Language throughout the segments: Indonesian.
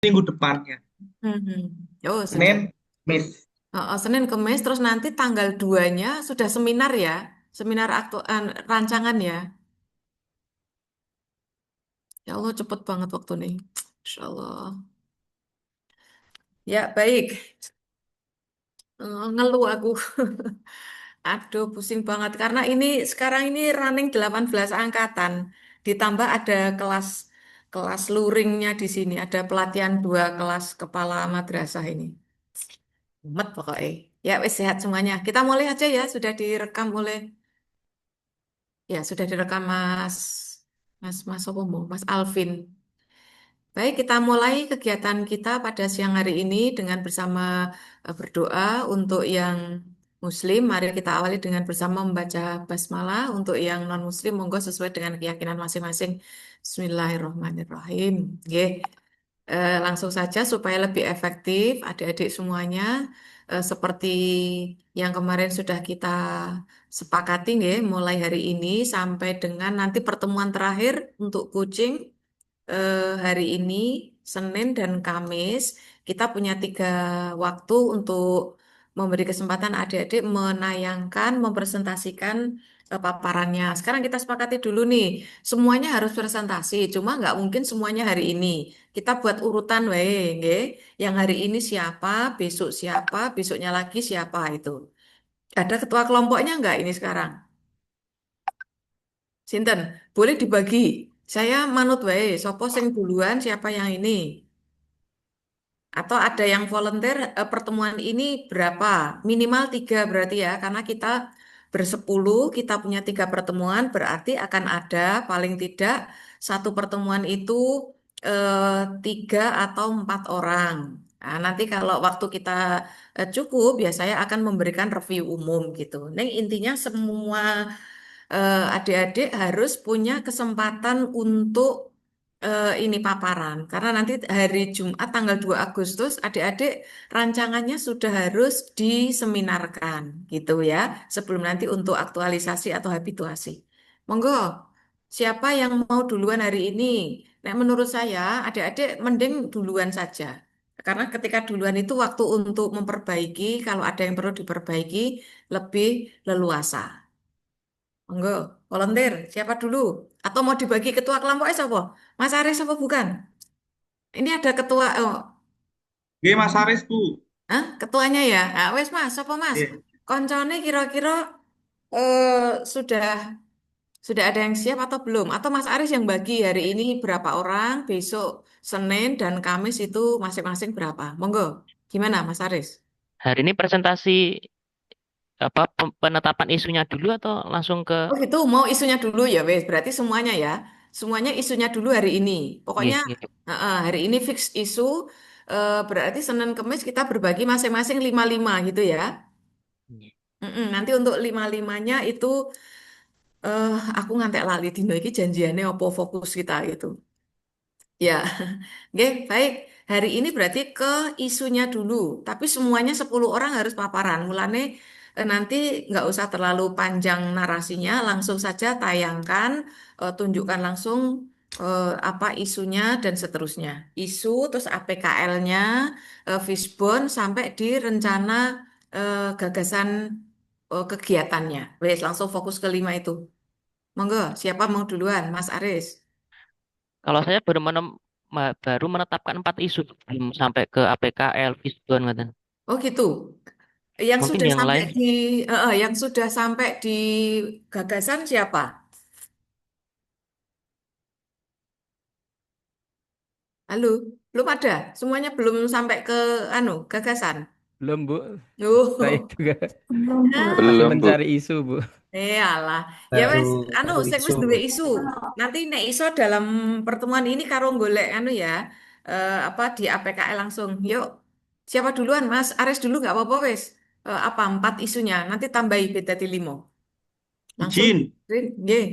minggu depannya. Oh, sudah. Senin, Kamis. Senin Kemis, terus nanti tanggal 2-nya sudah seminar ya, seminar rancangan ya. Ya Allah, cepet banget waktu nih. Insya Allah. Ya, baik. Ngeluh aku. Aduh, pusing banget. Karena ini sekarang ini running 18 angkatan. Ditambah ada kelas kelas luringnya di sini. Ada pelatihan 2 kelas kepala madrasah ini. Mumet pokoknya. Ya, wis sehat semuanya. Kita mulai aja ya. Sudah direkam oleh, ya sudah direkam Mas, Mas apa mau? Mas Alvin. Baik, kita mulai kegiatan kita pada siang hari ini dengan bersama berdoa untuk yang Muslim. Mari kita awali dengan bersama membaca basmalah. Untuk yang non-Muslim, monggo sesuai dengan keyakinan masing-masing. Bismillahirrahmanirrahim. Oke, langsung saja supaya lebih efektif, adik-adik semuanya, seperti yang kemarin sudah kita sepakati, nggih, mulai hari ini sampai dengan nanti pertemuan terakhir untuk coaching hari ini, Senin dan Kamis, kita punya 3 waktu untuk memberi kesempatan adik-adik menayangkan, mempresentasikan paparannya. Sekarang kita sepakati dulu nih, semuanya harus presentasi, cuma nggak mungkin semuanya hari ini. Kita buat urutan, wae, nggih. Yang hari ini siapa, besoknya lagi siapa itu. Ada ketua kelompoknya nggak ini sekarang? Sinten, boleh dibagi. Saya manut wae, sopo sing duluan, siapa yang ini. Atau ada yang volunteer pertemuan ini berapa? Minimal 3 berarti ya, karena kita bersepuluh, kita punya 3 pertemuan, berarti akan ada paling tidak satu pertemuan itu 3 atau 4 orang. Nah, nanti kalau waktu kita cukup, biasanya akan memberikan review umum gitu. Nah, intinya semua adik-adik harus punya kesempatan untuk ini paparan. Karena nanti hari Jumat tanggal 2 Agustus adik-adik rancangannya sudah harus diseminarkan gitu ya. Sebelum nanti untuk aktualisasi atau habituasi. Monggo, siapa yang mau duluan hari ini? Nah, menurut saya adik-adik mending duluan saja. Karena ketika duluan itu waktu untuk memperbaiki, kalau ada yang perlu diperbaiki, lebih leluasa. Monggo, volunteer, siapa dulu? Atau mau dibagi ketua kelompoknya siapa? Mas Aris apa bukan? Ini ada ketua, oh, Oke, Mas Haris, Bu. ketuanya ya? Ah, wes mas, siapa mas? Oke. Koncone kira-kira eh, sudah sudah ada yang siap atau belum? Atau Mas Aris yang bagi hari ini berapa orang, besok Senin dan Kamis itu masing-masing berapa? Monggo, gimana Mas Aris? Hari ini presentasi apa penetapan isunya dulu atau langsung ke Oh gitu, mau isunya dulu ya, wes. Berarti semuanya ya, semuanya isunya dulu hari ini. Pokoknya Iya, iya. hari ini fix isu. Berarti Senin Kemis kita berbagi masing-masing 5-5 gitu ya. Nanti untuk 5-5-nya itu aku ngantek lali dino iki janjiannya apa fokus kita gitu. Ya, oke, baik. Hari ini berarti ke isunya dulu, tapi semuanya 10 orang harus paparan. Mulane nanti nggak usah terlalu panjang narasinya, langsung saja tayangkan, tunjukkan langsung apa isunya dan seterusnya. Isu, terus APKL-nya, Fishbone, sampai di rencana gagasan kegiatannya. Wes, langsung fokus ke 5 itu. Monggo, siapa mau duluan? Mas Aris. Kalau saya baru menetapkan 4 isu, belum sampai ke APKL, Fisbon, gitu. Oh gitu. Yang Mungkin sudah yang sampai lain yang sudah sampai di gagasan siapa? Halo, belum ada. Semuanya belum sampai ke gagasan. Belum, Bu. Saya Oh, juga masih Belum, Bu. mencari isu, Bu. alah. Ya Baru wes, baru sing isu. wis duwe isu. Nanti nek iso dalam pertemuan ini karo golek ya, apa di APKL langsung. Yuk, siapa duluan, Mas? Ares dulu nggak apa-apa wes. Apa 4 isunya? Nanti tambahi beda di 5. Langsung. Izin. Nggih.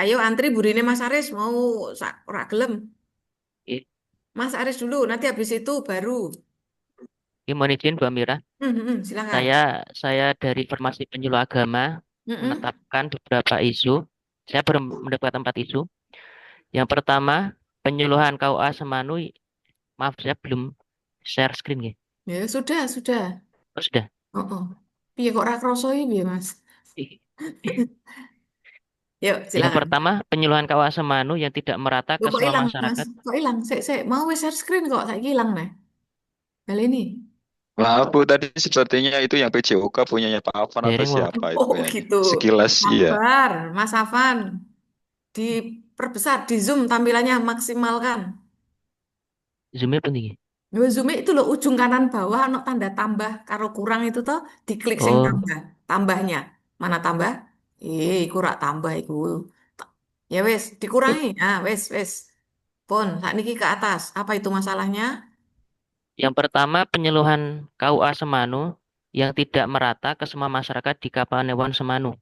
Ayo antri burine Mas Aris mau ora gelem. i- Mas Aris dulu, nanti habis itu baru. mohon izin Bu Amira. Silakan. Saya dari Formasi Penyuluh Agama Mm-mm. menetapkan beberapa isu. Saya baru mendapatkan 4 isu. Yang pertama, penyuluhan KUA Semanui Maaf, saya belum share screen ya. Ya, sudah. Oh, sudah. Oh, oh. Piye kok ora kroso iki piye, Mas? Yuk, Yang silakan. pertama, penyuluhan KUA Semanu yang tidak merata Loh, ke kok semua hilang, Mas? masyarakat. Kok hilang? Sik. Mau wis share screen kok, saiki hilang nih. Kali ini. Maaf Bu, tadi sepertinya itu yang PJOK punyanya Pak Afan atau Daring mau siapa itu Oh, kayaknya. gitu. Sekilas iya. Sabar, Mas Afan. Diperbesar, di zoom tampilannya maksimalkan. zoomnya penting ya? Zoom itu loh ujung kanan bawah ono tanda tambah karo kurang itu toh diklik sing Oh, tambah. Tambahnya. Mana tambah? Kurang tambah iku. Ya wes, dikurangi. Ah, wes. Pun, saat niki ke atas. Apa itu masalahnya? yang pertama penyuluhan KUA Semanu yang tidak merata ke semua masyarakat di Kapanewon Semanu.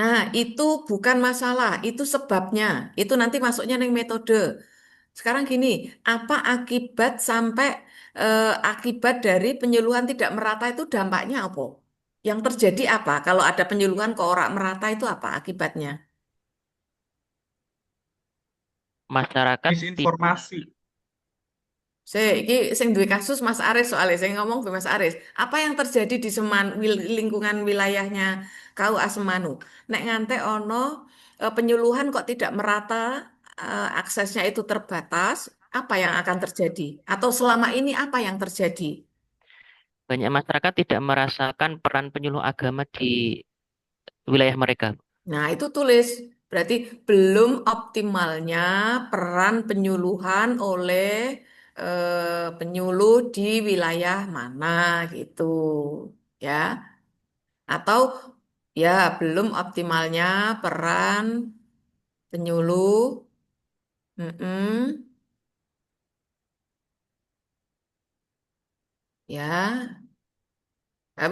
Nah, itu bukan masalah, itu sebabnya. Itu nanti masuknya ning metode. Sekarang gini, apa akibat dari penyuluhan tidak merata itu dampaknya apa? Yang terjadi apa? Kalau ada penyuluhan ke orang merata itu apa akibatnya? Masyarakat tidak Misinformasi. Iki sing duwe kasus Mas Aris soalnya saya ngomong ke Mas Aris. Apa yang terjadi di lingkungan wilayahnya KUA Semanu? Nek ngante ono penyuluhan kok tidak merata, aksesnya itu terbatas, apa yang akan terjadi? Atau selama ini apa yang terjadi? banyak masyarakat tidak merasakan peran penyuluh agama di wilayah mereka. Nah, itu tulis. Berarti belum optimalnya peran penyuluhan oleh penyuluh di wilayah mana gitu. Ya. Atau ya belum optimalnya peran penyuluh. Mm-mm, ya.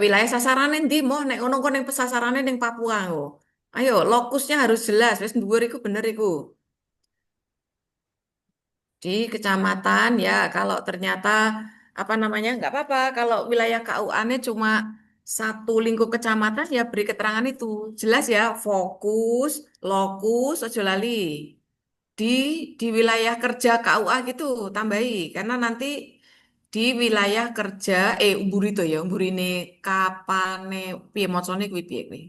Wilayah sasaran endi moh nek ngono kok ning pesasarane ning Papua kok. Ayo, lokusnya harus jelas. Wis dhuwur iku bener iku. Di kecamatan ya kalau ternyata apa namanya nggak apa-apa kalau wilayah KUA-nya cuma satu lingkup kecamatan ya beri keterangan itu jelas ya fokus lokus ojo lali di wilayah kerja KUA gitu tambahi karena nanti di wilayah kerja umbur itu ya umbur ini kapane piye mocone kuwi piye kuwi.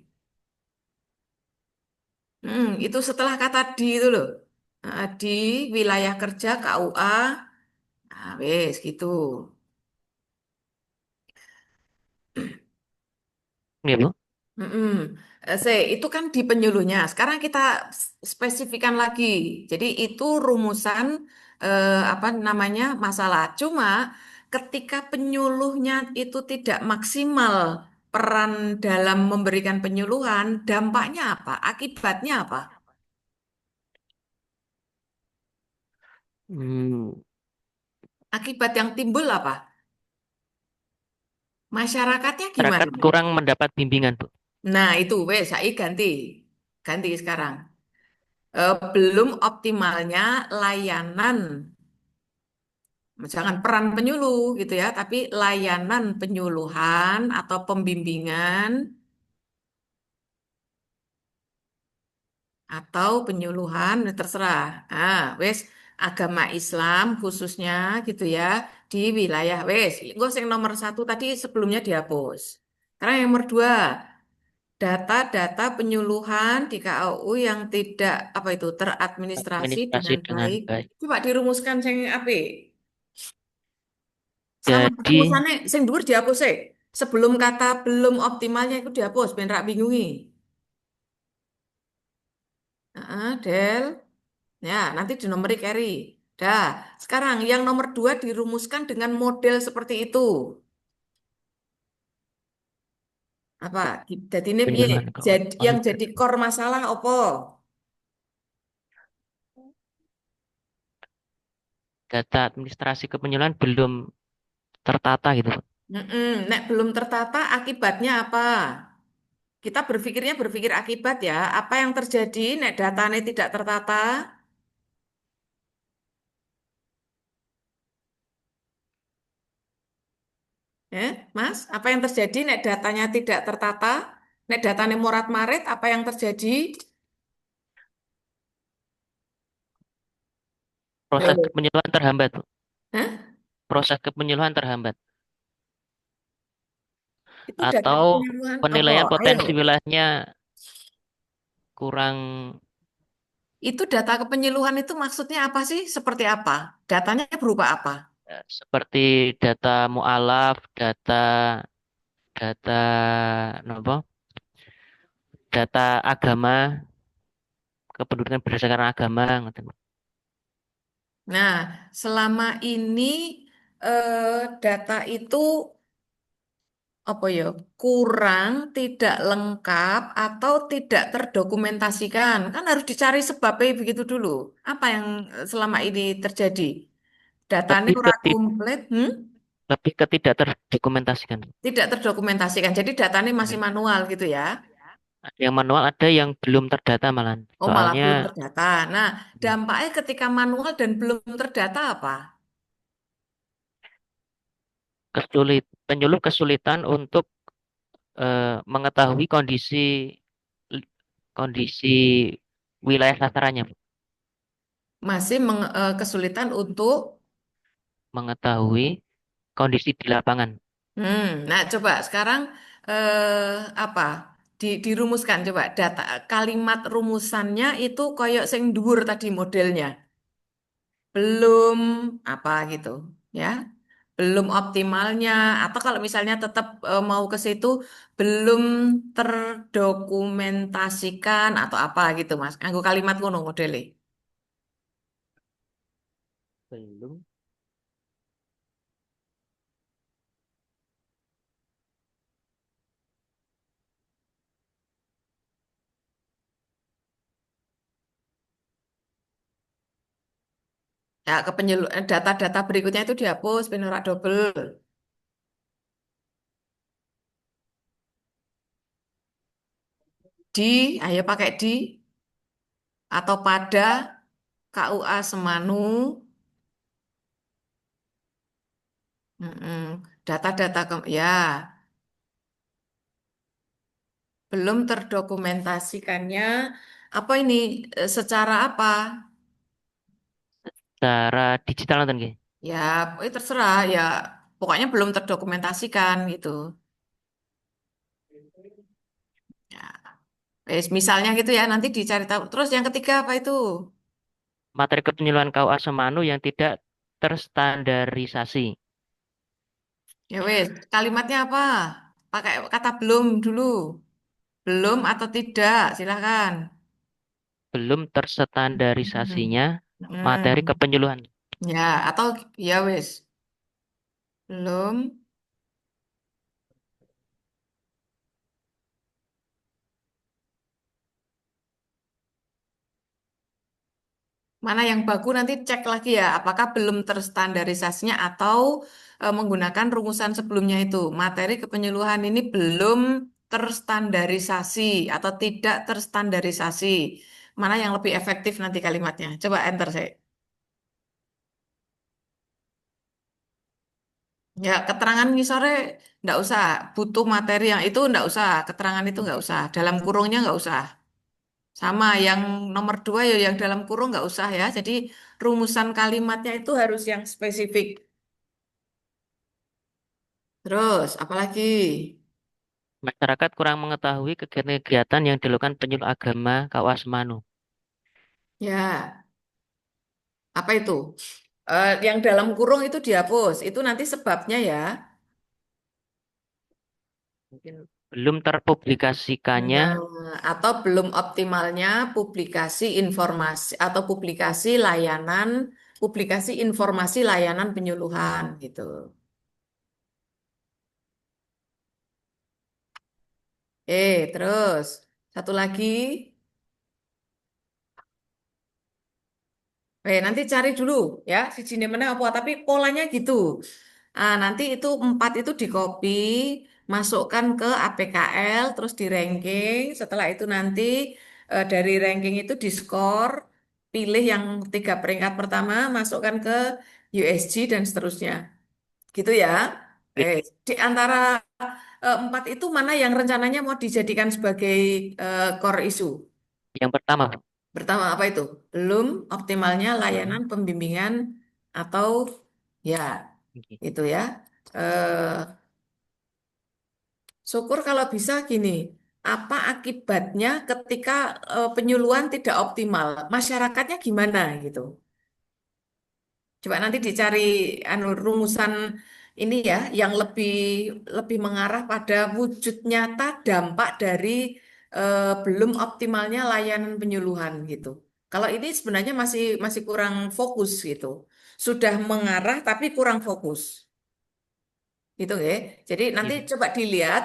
Itu setelah kata di itu loh. Di wilayah kerja KUA. Nah, wes gitu. Ya, Bu. Mm-mm. Itu kan di penyuluhnya. Sekarang kita spesifikan lagi. Jadi itu rumusan apa namanya masalah. Cuma ketika penyuluhnya itu tidak maksimal peran dalam memberikan penyuluhan, dampaknya apa? Akibatnya apa? Hmm, Akibat yang timbul apa? Masyarakatnya masyarakat gimana? kurang mendapat bimbingan, Bu. Nah, itu wes saya ganti. Ganti sekarang. Belum optimalnya layanan, jangan peran penyuluh gitu ya, tapi layanan penyuluhan atau pembimbingan atau penyuluhan terserah. Wes agama Islam khususnya gitu ya di wilayah wes. Gue yang nomor satu tadi sebelumnya dihapus. Sekarang yang nomor dua, data-data penyuluhan di KAU yang tidak apa itu teradministrasi Administrasi dengan dengan baik. baik. Coba dirumuskan sing apik. Sama Jadi, rumusannya sing dhuwur dihapus sih. Sebelum kata belum optimalnya itu dihapus ben rak bingungi. Del. Ya, nanti di nomor carry. Dah. Sekarang yang nomor dua dirumuskan dengan model seperti itu. Apa? Jadi ini piye? penyuluhan Yang keuangan jadi core masalah opo? data administrasi kepenyuluhan belum tertata gitu, Pak. Nek belum tertata akibatnya apa? Kita berpikir akibat ya. Apa yang terjadi nek datanya tidak tertata? Mas, apa yang terjadi nek datanya tidak tertata? Nek datanya morat-marit, apa yang terjadi? Proses Loh, kepenyuluhan terhambat, Bu. hah? proses kepenyuluhan terhambat Itu data atau penyuluhan apa? penilaian Ayo, potensi wilayahnya kurang itu data kepenyuluhan itu maksudnya apa sih? Seperti apa? Datanya berupa apa? seperti data mualaf, data data apa? Data agama, kependudukan berdasarkan agama, ngoten. Nah, selama ini data itu apa ya kurang, tidak lengkap atau tidak terdokumentasikan. Kan harus dicari sebabnya begitu dulu. Apa yang selama ini terjadi? Datanya Lebih ke ora komplit, lebih ke tidak terdokumentasikan. tidak terdokumentasikan. Jadi datanya masih Ya. manual gitu ya. Ada yang manual, ada yang belum terdata malah. Oh, malah Soalnya belum terdata. Nah, dampaknya ketika manual dan belum terdata apa? penyuluh kesulitan untuk mengetahui kondisi wilayah sasarannya, Bu. Masih kesulitan untuk Mengetahui kondisi di lapangan. Nah, coba sekarang apa? Dirumuskan coba data kalimat rumusannya itu koyok sing dhuwur tadi modelnya. Belum apa gitu, ya. Belum optimalnya atau kalau misalnya tetap mau ke situ belum terdokumentasikan atau apa gitu, Mas. Anggo kalimat ngono modele. Belum. Ya, data-data berikutnya itu dihapus, penora double. Di, ayo pakai di atau pada KUA Semanu, data-data ya belum terdokumentasikannya apa ini secara apa? Secara digital nonton nggih. Ya, terserah ya. Pokoknya belum terdokumentasikan gitu. Ya, misalnya gitu ya. Nanti dicari tahu. Terus yang ketiga apa itu? Materi kepenyuluhan KUA Semanu yang tidak terstandarisasi. Ya wes, kalimatnya apa? Pakai kata belum dulu. Belum atau tidak? Silakan. Belum Hmm. terstandarisasinya materi Hmm. kepenyuluhan. Ya, atau ya wes. Belum. Mana yang baku nanti cek lagi ya, apakah belum terstandarisasinya atau menggunakan rumusan sebelumnya itu. Materi kepenyuluhan ini belum terstandarisasi atau tidak terstandarisasi. Mana yang lebih efektif nanti kalimatnya? Coba enter saya. Ya, keterangan ngisore nggak usah. Butuh materi yang itu nggak usah. Keterangan itu nggak usah. Dalam kurungnya nggak usah. Sama yang nomor dua ya yang dalam kurung nggak usah ya. Jadi rumusan kalimatnya itu harus yang spesifik. Terus, apalagi? Masyarakat kurang mengetahui kegiatan-kegiatan yang dilakukan penyuluh agama KUA Semanu. Ya, apa itu? Yang dalam kurung itu dihapus. Itu nanti sebabnya ya. Mungkin belum terpublikasikannya Nah, atau belum optimalnya publikasi informasi atau publikasi informasi layanan penyuluhan gitu. Terus satu lagi. Nanti cari dulu ya si mana apa, tapi polanya gitu. Nanti itu empat itu di copy, masukkan ke APKL, terus di ranking. Setelah itu nanti dari ranking itu di skor, pilih yang tiga peringkat pertama, masukkan ke USG dan seterusnya. Gitu ya. Di antara empat itu mana yang rencananya mau dijadikan sebagai core issue? yang pertama, Bu. Pertama apa itu? Belum optimalnya layanan pembimbingan atau ya. Oke. Itu ya. Eh, Syukur kalau bisa gini. Apa akibatnya ketika penyuluhan tidak optimal? Masyarakatnya gimana gitu? Coba nanti dicari rumusan ini ya yang lebih lebih mengarah pada wujud nyata dampak dari belum optimalnya layanan penyuluhan gitu. Kalau ini sebenarnya masih masih kurang fokus gitu. Sudah mengarah tapi kurang fokus. Gitu ya. Jadi nanti Iya. coba dilihat,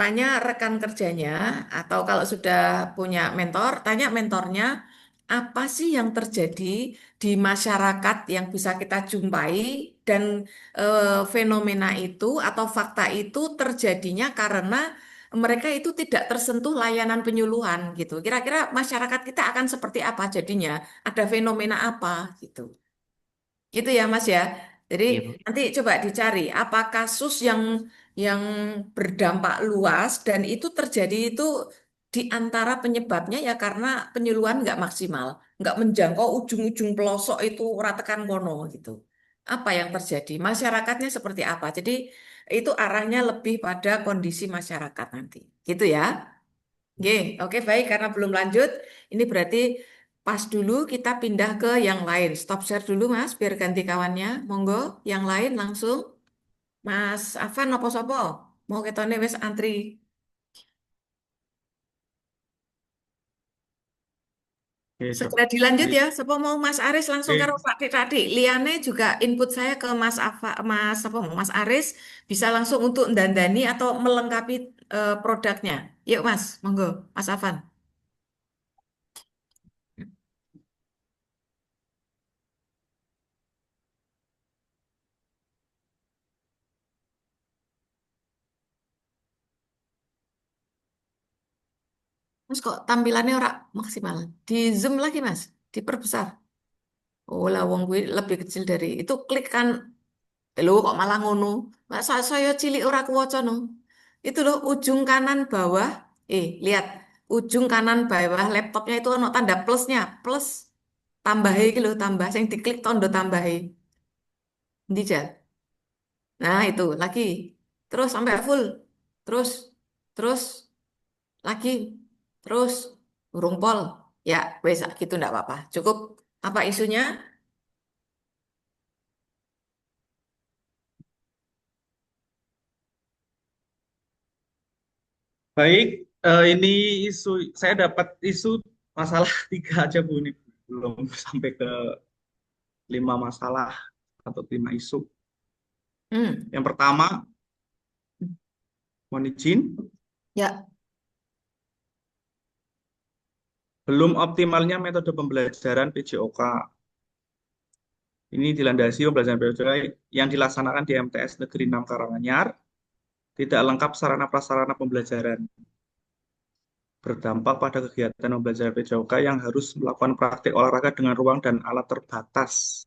tanya rekan kerjanya atau kalau sudah punya mentor, tanya mentornya apa sih yang terjadi di masyarakat yang bisa kita jumpai dan fenomena itu atau fakta itu terjadinya karena mereka itu tidak tersentuh layanan penyuluhan gitu. Kira-kira masyarakat kita akan seperti apa jadinya? Ada fenomena apa gitu. Gitu ya Mas ya. Jadi Iya, Bu. nanti coba dicari apa kasus yang berdampak luas dan itu terjadi itu di antara penyebabnya ya karena penyuluhan nggak maksimal, nggak menjangkau ujung-ujung pelosok itu ratakan kono gitu. Apa yang terjadi? Masyarakatnya seperti apa? Jadi itu arahnya lebih pada kondisi masyarakat nanti. Gitu ya. Oke, oke baik karena belum lanjut, ini berarti pas dulu kita pindah ke yang lain. Stop share dulu Mas, biar ganti kawannya. Monggo, yang lain langsung. Mas Afan apa sopo? Mau ketone wis antri. Oke, Dok. Segera dilanjut Baik. ya. Sopo mau Mas Aris langsung karo Oke. Pak Tadi. Liane juga input saya ke Mas Mas apa Mas Aris bisa langsung untuk dandani atau melengkapi produknya. Yuk Mas, monggo Mas Afan. Mas kok tampilannya ora maksimal? Di zoom lagi Mas, diperbesar. Oh lah wong gue lebih kecil dari itu klik kan. Lho kok malah ngono. Masa saya cilik ora kuwaca no. Itu loh ujung kanan bawah. Lihat. Ujung kanan bawah laptopnya itu ono tanda plusnya. Plus tambah iki lho tambah sing diklik tondo tambahi. Ndi Jal? Nah, itu lagi. Terus sampai full. Terus terus lagi. Terus urung pol. Ya, wes gitu ndak apa-apa. Cukup apa isunya? Baik, ini isu saya dapat isu masalah tiga aja Bu ini belum sampai ke 5 masalah atau 5 isu. Hmm. Yang pertama, mohon izin, Ya. belum optimalnya metode pembelajaran PJOK. Ini dilandasi pembelajaran PJOK yang dilaksanakan di MTS Negeri 6 Karanganyar, tidak lengkap sarana prasarana pembelajaran. Berdampak pada kegiatan pembelajaran PJOK yang harus melakukan praktik olahraga dengan ruang dan alat terbatas.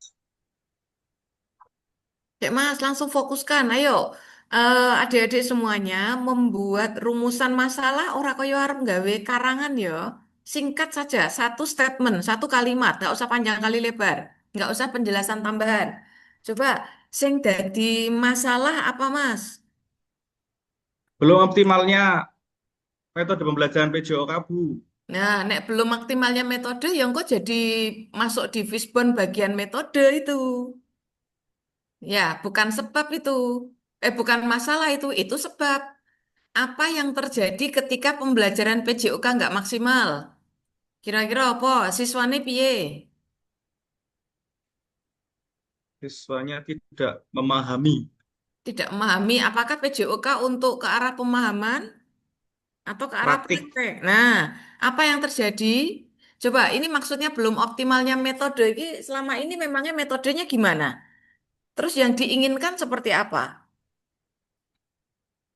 Cek Mas, langsung fokuskan. Ayo, adik-adik semuanya membuat rumusan masalah ora kaya arep gawe karangan ya. Singkat saja, satu statement, satu kalimat, nggak usah panjang kali lebar, nggak usah penjelasan tambahan. Coba, sing dadi masalah apa Mas? Belum optimalnya metode pembelajaran PJOK, Bu. Nah, nek belum maksimalnya metode, yang kok jadi masuk di fishbone bagian metode itu. Ya, bukan sebab itu. Bukan masalah itu sebab. Apa yang terjadi ketika pembelajaran PJOK nggak maksimal? Kira-kira apa? Siswanya piye? Siswanya tidak memahami Tidak memahami apakah PJOK untuk ke arah pemahaman atau ke arah praktik. praktek. Nah, apa yang terjadi? Coba, ini maksudnya belum optimalnya metode. Ini selama ini memangnya metodenya gimana? Terus yang diinginkan seperti apa?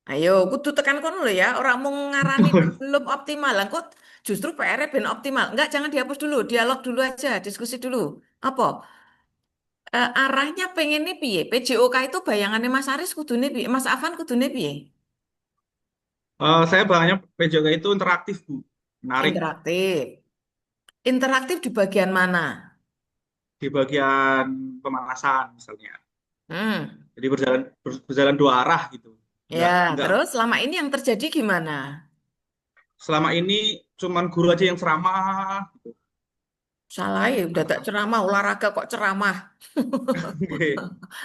Ayo, kudu tekan kono lho ya. Orang mau ngarani belum optimal. Lah, kok justru PR-nya ben optimal. Enggak, jangan dihapus dulu. Dialog dulu aja, diskusi dulu. Apa? Arahnya pengen nih piye? PJOK itu bayangannya Mas Aris kudune piye? Mas Afan kudune piye? Saya banyak PJOK itu interaktif, Bu. Menarik. Interaktif. Interaktif di bagian mana? Di bagian pemanasan misalnya. Hmm. Jadi berjalan dua arah gitu. Ya, Enggak terus selama ini yang terjadi gimana? selama ini cuman guru aja yang ceramah gitu. Salah ya, udah tak Anak-anak ceramah, olahraga kok ceramah.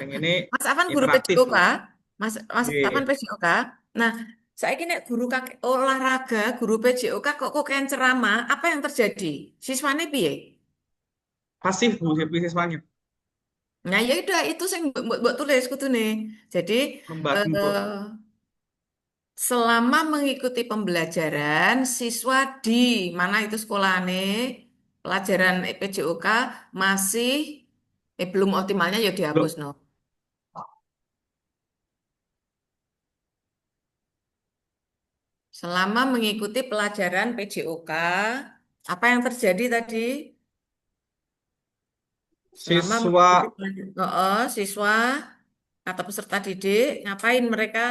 yang ini Mas Afan guru interaktif PJOK, lah. Mas Afan Nggih. PJOK. Nah, saya kira guru olahraga, guru PJOK kok kayak ceramah, apa yang terjadi? Siswanya piye? Pasif Bu siswanya Nah, ya udah itu saya buat tulis kutu nih. Jadi gembok. eh, selama mengikuti pembelajaran siswa di mana itu sekolahnya pelajaran PJOK masih belum optimalnya ya dihapus Loh, no. Selama mengikuti pelajaran PJOK, apa yang terjadi tadi? Selama mengikuti siswa pelajaran, siswa atau peserta didik, ngapain mereka?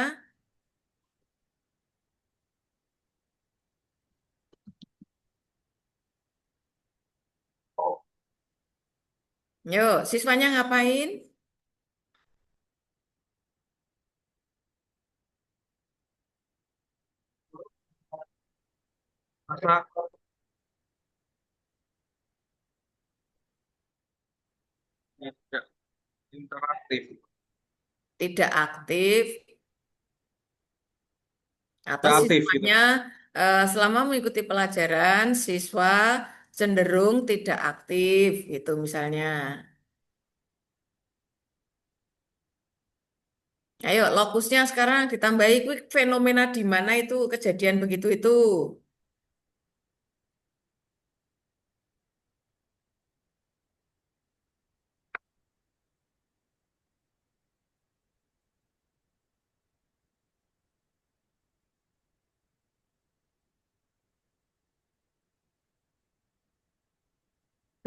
Yuk, siswanya ngapain? masa tidak interaktif. Tidak aktif atau Tidak aktif gitu. siswanya selama mengikuti pelajaran, siswa cenderung tidak aktif, gitu misalnya. Ayo, lokusnya sekarang ditambahi quick fenomena di mana itu kejadian begitu itu.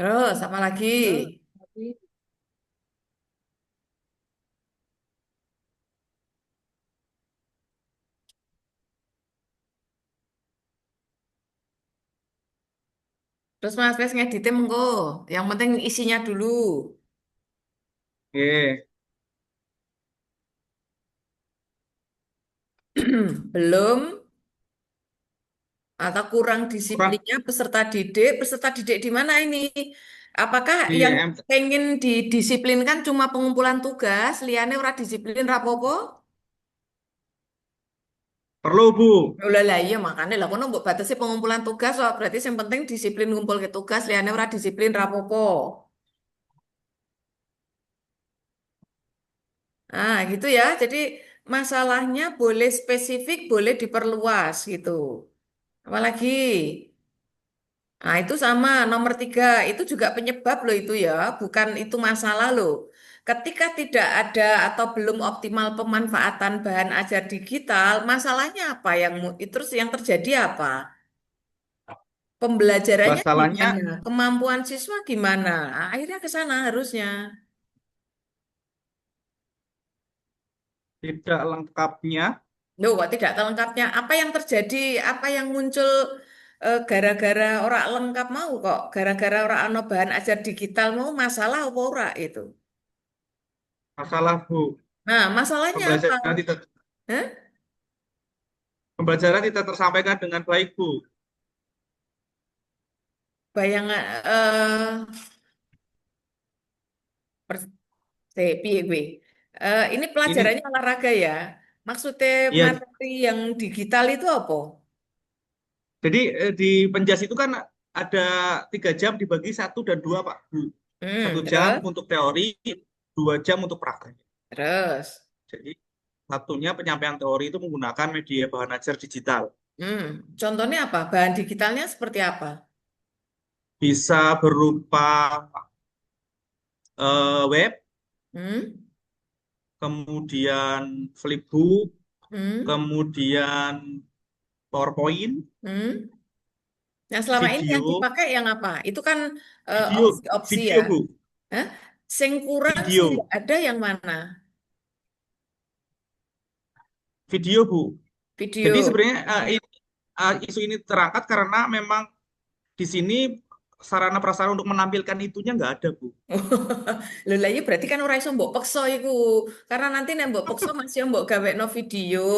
Terus apa lagi? Terus Mas Pes ngeditnya mengko. Yang penting isinya dulu. Oke. Belum atau kurang Kurang disiplinnya peserta didik di mana ini? Apakah di yang EM pengen didisiplinkan cuma pengumpulan tugas, liane ora disiplin rapopo? perlu Bu. Ulah lah iya makanya lah kono mbok batasi pengumpulan tugas kok berarti yang penting disiplin ngumpul ke tugas, liane ora disiplin rapopo. Ah, gitu ya. Jadi masalahnya boleh spesifik, boleh diperluas gitu. Apalagi? Nah, itu sama nomor 3, itu juga penyebab loh itu ya, bukan itu masalah loh. Ketika tidak ada atau belum optimal pemanfaatan bahan ajar digital, masalahnya apa terus yang terjadi apa? Pembelajarannya Masalahnya gimana? Kemampuan siswa gimana? Nah, akhirnya ke sana harusnya. tidak lengkapnya Loh, kok tidak lengkapnya? Apa yang terjadi? Apa yang muncul gara-gara orang lengkap mau kok? Gara-gara orang ano bahan ajar digital mau masalah apa ora itu? masalah Bu. Nah, masalahnya apa? Pembelajaran tidak Hah? pembelajaran tidak tersampaikan dengan baik Bu. Bayangan per, piye gue. Ini Ini pelajarannya olahraga ya. Maksudnya ya materi yang digital itu apa? jadi di Penjas itu kan ada 3 jam dibagi 1 dan 2 Pak Bu. 1 jam Terus, untuk teori, 2 jam untuk praktek. terus. Jadi satunya penyampaian teori itu menggunakan media bahan ajar digital. Contohnya apa? Bahan digitalnya seperti apa? Bisa berupa web, Hmm? kemudian flipbook, Hmm? kemudian PowerPoint, Hmm? Yang selama ini yang video, dipakai yang apa? Itu kan video, opsi-opsi ya. video Bu, Hah? Sing kurang sing nggak video, ada yang mana? video Bu. Jadi Video. sebenarnya isu ini terangkat karena memang di sini sarana prasarana untuk menampilkan itunya nggak ada, Bu. Lho lah iya berarti kan ora iso mbok peksa iku. Karena nanti nek mbok peksa masih mbok gawekno video,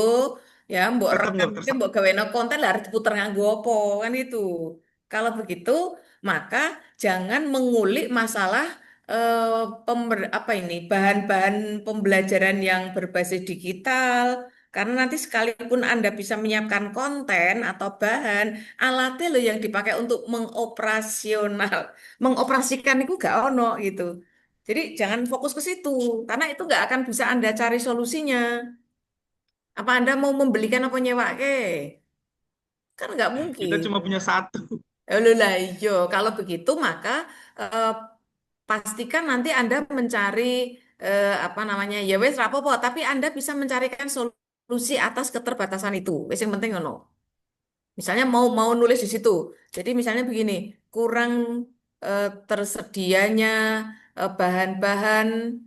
ya mbok Tetap rekam nggak mungkin mbok gawekno konten lah harus diputer nganggo apa kan itu. Kalau begitu, maka jangan mengulik masalah apa ini bahan-bahan pembelajaran yang berbasis digital. Karena nanti sekalipun Anda bisa menyiapkan konten atau bahan, alatnya loh yang dipakai untuk mengoperasikan itu gak ono gitu. Jadi jangan fokus ke situ, karena itu nggak akan bisa Anda cari solusinya. Apa Anda mau membelikan apa nyewa ke? Kan nggak Kita mungkin. cuma punya satu. Loh lah iyo, kalau begitu maka eh, pastikan nanti Anda mencari apa namanya ya wes rapopo, tapi Anda bisa mencarikan solusi atas keterbatasan itu. Wes yang penting ono. Misalnya mau nulis di situ. Jadi misalnya begini, kurang tersedianya bahan-bahan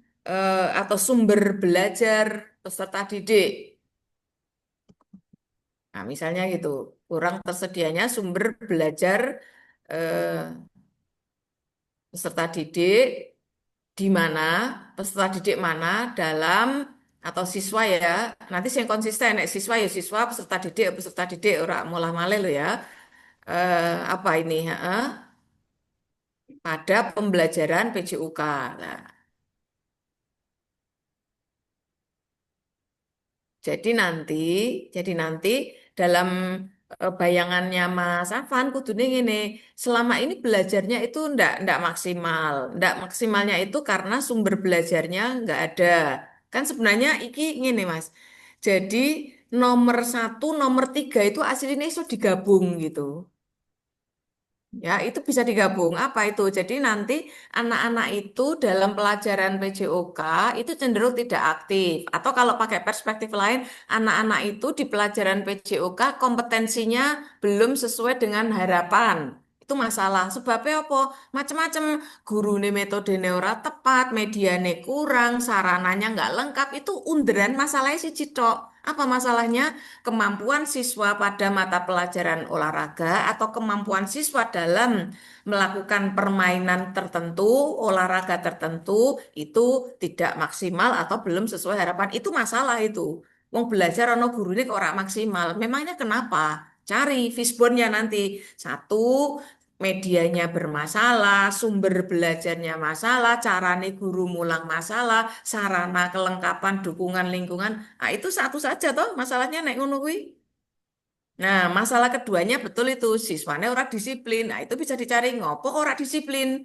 atau sumber belajar peserta didik. Nah, misalnya gitu, kurang tersedianya sumber belajar eh, peserta didik di mana, peserta didik mana dalam atau siswa ya. Nanti yang konsisten, nek siswa ya siswa, peserta didik, ora mulah malih lo ya. Apa ini? Pada pembelajaran PJUK. Nah, jadi nanti, jadi nanti dalam bayangannya Mas Afan, kudune ngene, selama ini belajarnya itu ndak maksimal. Ndak maksimalnya itu karena sumber belajarnya nggak ada. Kan sebenarnya iki ngene Mas. Jadi nomor satu, nomor tiga itu aslinya iso digabung gitu. Ya, itu bisa digabung. Apa itu? Jadi nanti anak-anak itu dalam pelajaran PJOK itu cenderung tidak aktif. Atau kalau pakai perspektif lain, anak-anak itu di pelajaran PJOK kompetensinya belum sesuai dengan harapan. Itu masalah. Sebabnya apa? Macam-macam. Guru metode ora tepat, mediane kurang, sarananya nggak lengkap. Itu underan masalahnya si Citok. Apa masalahnya? Kemampuan siswa pada mata pelajaran olahraga atau kemampuan siswa dalam melakukan permainan tertentu, olahraga tertentu itu tidak maksimal atau belum sesuai harapan. Itu masalah itu. Wong belajar ono gurune kok ora maksimal. Memangnya kenapa? Cari fishbone-nya nanti. Satu, medianya bermasalah, sumber belajarnya masalah, carane guru mulang masalah, sarana kelengkapan dukungan lingkungan. Ah, itu satu saja toh masalahnya naik ngono kuwi. Nah, masalah keduanya betul itu siswanya ora disiplin. Nah, itu bisa dicari ngopo kok ora disiplin.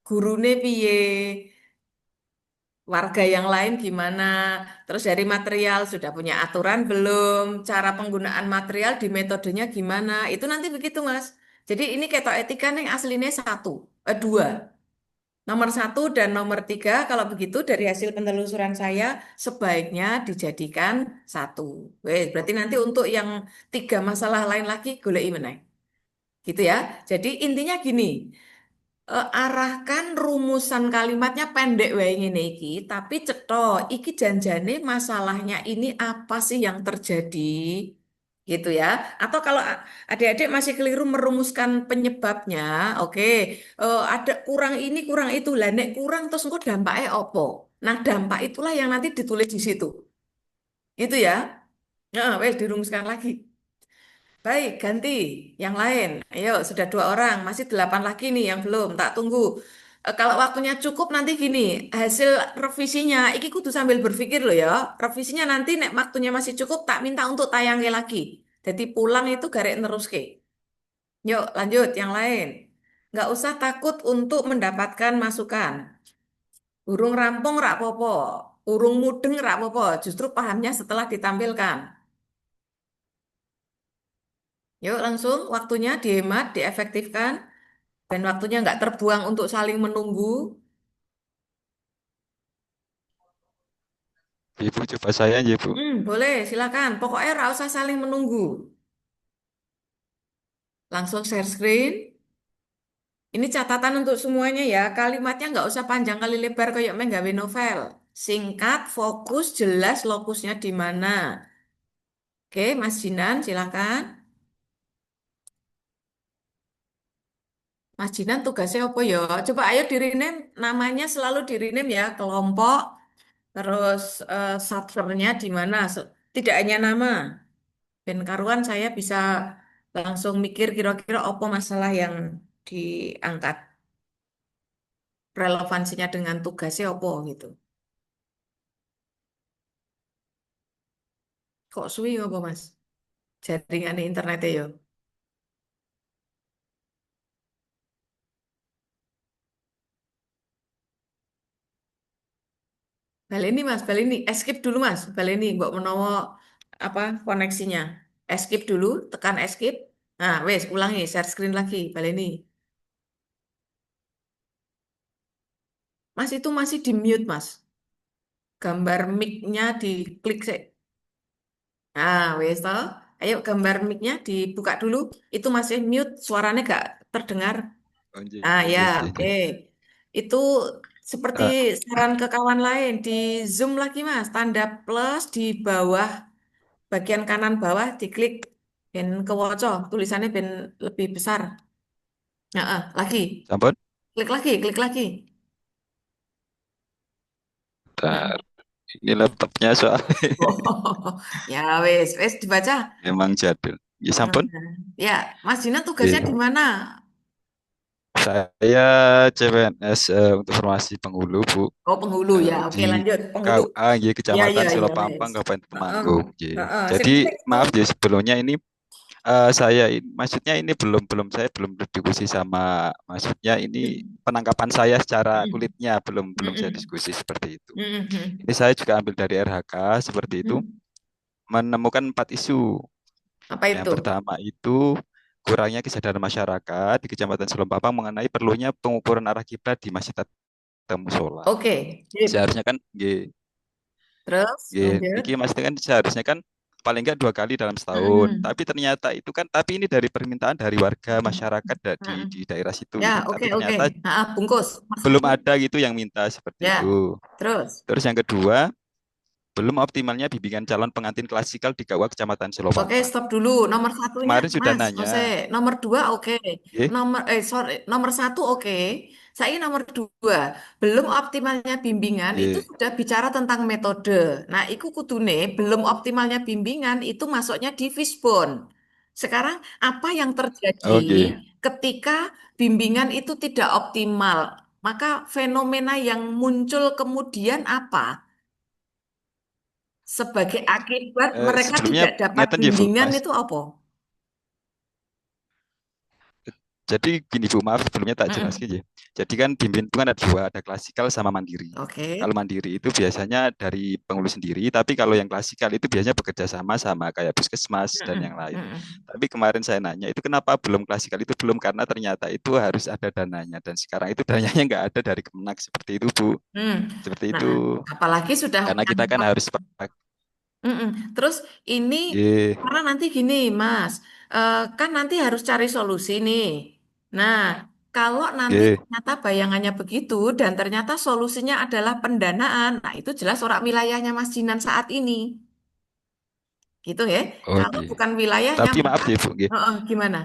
Gurune piye? Warga yang lain gimana? Terus dari material sudah punya aturan belum? Cara penggunaan material di metodenya gimana? Itu nanti begitu, Mas. Jadi ini ketok etika yang aslinya satu, dua. Nomor satu dan nomor tiga, kalau begitu dari hasil penelusuran saya sebaiknya dijadikan satu. Weh, berarti nanti untuk yang tiga masalah lain lagi golek meneh. Gitu ya. Jadi intinya gini, arahkan rumusan kalimatnya pendek wae ngene iki, tapi cetha iki janjane masalahnya ini apa sih yang terjadi? Gitu ya. Atau kalau adik-adik masih keliru merumuskan penyebabnya, oke, ada kurang ini, kurang itu. Lah nek kurang terus engko dampaknya apa? Nah, dampak itulah yang nanti ditulis di situ. Gitu ya. Nah, wes dirumuskan lagi. Baik, ganti yang lain. Ayo, sudah dua orang, masih delapan lagi nih yang belum. Tak tunggu. Kalau waktunya cukup nanti gini, hasil revisinya, iki kudu sambil berpikir loh ya. Revisinya nanti nek waktunya masih cukup, tak minta untuk tayangin lagi. Jadi pulang itu garek neruske. Yuk, lanjut yang lain. Nggak usah takut untuk mendapatkan masukan. Urung rampung rak popo, urung mudeng rak popo. Justru pahamnya setelah ditampilkan. Yuk langsung waktunya dihemat, diefektifkan. Dan waktunya nggak terbuang untuk saling menunggu. Ibu coba saya aja, Bu. Boleh, silakan. Pokoknya nggak usah saling menunggu. Langsung share screen. Ini catatan untuk semuanya ya. Kalimatnya nggak usah panjang kali lebar kayak menggawe novel. Singkat, fokus, jelas lokusnya di mana. Oke, Mas Jinan, silakan. Mas Jinan tugasnya apa ya? Coba ayo di rename, namanya selalu di rename ya, kelompok, terus satkernya di mana? Tidak hanya nama. Ben karuan saya bisa langsung mikir kira-kira apa masalah yang diangkat, relevansinya dengan tugasnya apa gitu. Kok suwi apa Mas? Jaringan internetnya yo. Baleni Mas, baleni. Escape dulu Mas, baleni. Mbok menawa apa koneksinya. Escape dulu, tekan escape. Nah, wes ulangi, share screen lagi, baleni. Mas itu masih di mute Mas. Gambar mic-nya diklik sih. Nah, wes toh. Ayo gambar mic-nya dibuka dulu. Itu masih mute, suaranya gak terdengar. Oh, nggih, Ah nggih, ya, nggih, nggih, oke. nggih. Itu seperti Eh, saran ke kawan lain di Zoom lagi Mas, tanda plus di bawah bagian kanan bawah diklik ben kewoco, tulisannya ben lebih besar. Nah, lagi. sampun. Klik lagi, klik lagi. Bentar. Nah. Ini laptopnya soal Oh, ya wes, wes dibaca. memang jadul. Ya Nah, sampun. ya, Mas Dina tugasnya Nggih. di mana? Saya CPNS untuk formasi penghulu, Bu. Oh, penghulu ya. Oke, Di lanjut. Penghulu. KUA nggih, Ya, ya, Kecamatan ya, wes. Silopampang, Kabupaten Heeh, Temanggung nggih. heeh. Sing Jadi penting itu. maaf ya sebelumnya ini maksudnya ini belum berdiskusi sama, maksudnya ini Hmm, penangkapan saya secara hmm, kulitnya belum saya hmm, diskusi seperti itu. hmm, Ini saya juga ambil dari RHK seperti itu, hmm. menemukan 4 isu. Apa Yang itu? pertama itu kurangnya kesadaran masyarakat di Kecamatan Silompapang mengenai perlunya pengukuran arah kiblat di masjid atau musola. Oke, sip. Seharusnya kan nggih, Terus nggih, lanjut. niki maksudnya kan seharusnya kan paling enggak 2 kali dalam setahun. Hmm, Tapi ternyata itu kan, tapi ini dari permintaan dari warga hmm, masyarakat hmm. di daerah situ Ya, gitu. oke, Tapi oke. ternyata Nah, bungkus. belum Maksudnya? ada gitu yang minta seperti Ya, itu. terus. Terus yang kedua, belum optimalnya bimbingan calon pengantin klasikal di KUA Kecamatan Oke, Silopampang. stop dulu. Nomor satunya, Kemarin sudah Mas, Jose. nanya, Nomor dua, oke. nggih, Sorry, nomor satu, oke. Saya nomor dua, belum optimalnya bimbingan itu nggih. sudah bicara tentang metode. Nah, iku kudune belum optimalnya bimbingan itu masuknya di fishbone. Sekarang apa yang terjadi Oh, nggih. ketika bimbingan itu tidak optimal? Maka fenomena yang muncul kemudian apa? Sebagai akibat mereka Sebelumnya tidak dapat ngeten nggih Bu, bimbingan Mas. itu apa? Jadi gini Bu, maaf sebelumnya tak Mm-mm. jelaskan ya. Jadi kan bimbing itu kan ada dua, ada klasikal sama mandiri. Oke. Kalau mandiri itu biasanya dari penghulu sendiri, tapi kalau yang klasikal itu biasanya bekerja sama sama kayak puskesmas dan yang Mm-mm. lain. Mm-mm. Tapi kemarin saya nanya itu kenapa belum klasikal, itu belum karena ternyata itu harus ada dananya dan sekarang itu dananya nggak ada dari Kemenak seperti itu Bu. Mm. Seperti Nah, itu. apalagi sudah Karena kita kan menyangkut. harus pakai. Mm-mm. Terus ini Nggih, karena nanti gini, Mas, kan nanti harus cari solusi nih. Nah, kalau nanti nggih. ternyata bayangannya begitu dan ternyata solusinya adalah pendanaan, nah itu jelas orang wilayahnya Mas Jinan saat ini, gitu ya. Oh, Kalau nggih. bukan wilayahnya, Tapi maaf maka ya Bu, nggih. gimana?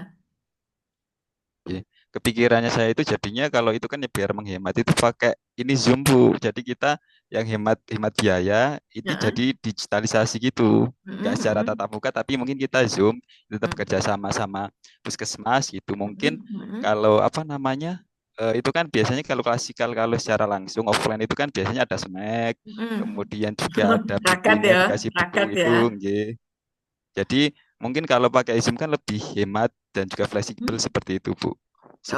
Iya. Kepikirannya saya itu jadinya kalau itu kan ya biar menghemat itu pakai ini Zoom Bu. Jadi kita yang hemat hemat biaya ini Heeh. jadi digitalisasi gitu. Nggak Mm-mm. secara Mm-mm. tatap muka tapi mungkin kita Zoom tetap Mm-mm. kerja sama sama puskesmas gitu. Mungkin Mm-mm. kalau apa namanya itu kan biasanya kalau klasikal kalau secara langsung offline itu kan biasanya ada snack, Mm-mm. kemudian juga ada Ragat bukunya ya, dikasih buku ragat itu, ya. nggih. Jadi mungkin kalau pakai Zoom kan lebih hemat dan juga fleksibel seperti itu, Bu.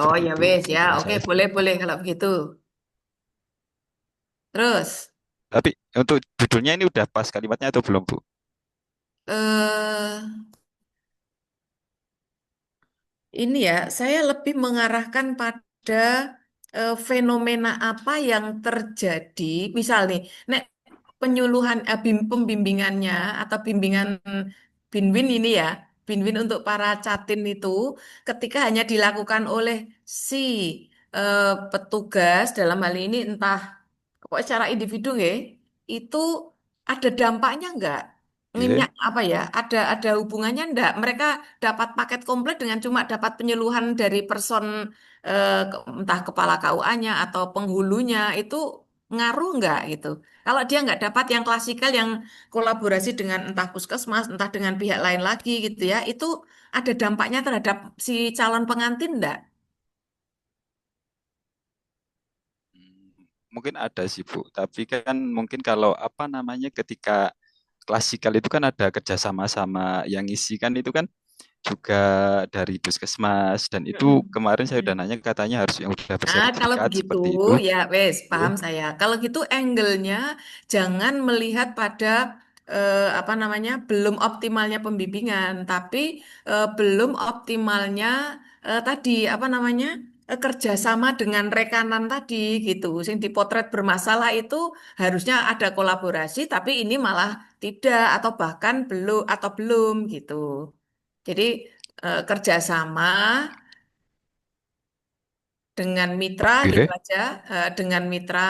Oh Seperti ya itu wes ya, pemikiran oke saya boleh seperti itu. boleh kalau begitu. Terus Tapi untuk judulnya ini udah pas kalimatnya atau belum, Bu? eh ini ya, saya lebih mengarahkan pada fenomena apa yang terjadi. Misal nih, nek penyuluhan pembimbingannya atau bimbingan Binwin ini ya, Binwin untuk para catin itu ketika hanya dilakukan oleh si petugas dalam hal ini entah pokoknya secara individu ya, itu ada dampaknya nggak? Nggih. apa ya? Ada hubungannya enggak? Mereka dapat paket komplit dengan cuma dapat penyuluhan dari person entah kepala KUA-nya atau penghulunya itu ngaruh enggak gitu. Kalau dia nggak dapat yang klasikal yang kolaborasi dengan entah puskesmas, entah dengan pihak lain lagi gitu ya, itu ada dampaknya terhadap si calon pengantin enggak? Mungkin ada sih Bu, tapi kan mungkin kalau apa namanya ketika klasikal itu kan ada kerjasama sama yang ngisi kan itu kan juga dari puskesmas dan itu kemarin saya udah Mm-mm. nanya katanya harus yang udah Nah, kalau bersertifikat begitu, seperti itu. ya wes, Nggih. paham saya. Kalau gitu angle-nya jangan melihat pada apa namanya belum optimalnya pembimbingan, tapi belum optimalnya tadi apa namanya kerjasama dengan rekanan tadi gitu. Sing dipotret bermasalah itu harusnya ada kolaborasi, tapi ini malah tidak atau bahkan belum gitu. Jadi kerjasama dengan mitra gitu Nggih. aja, dengan mitra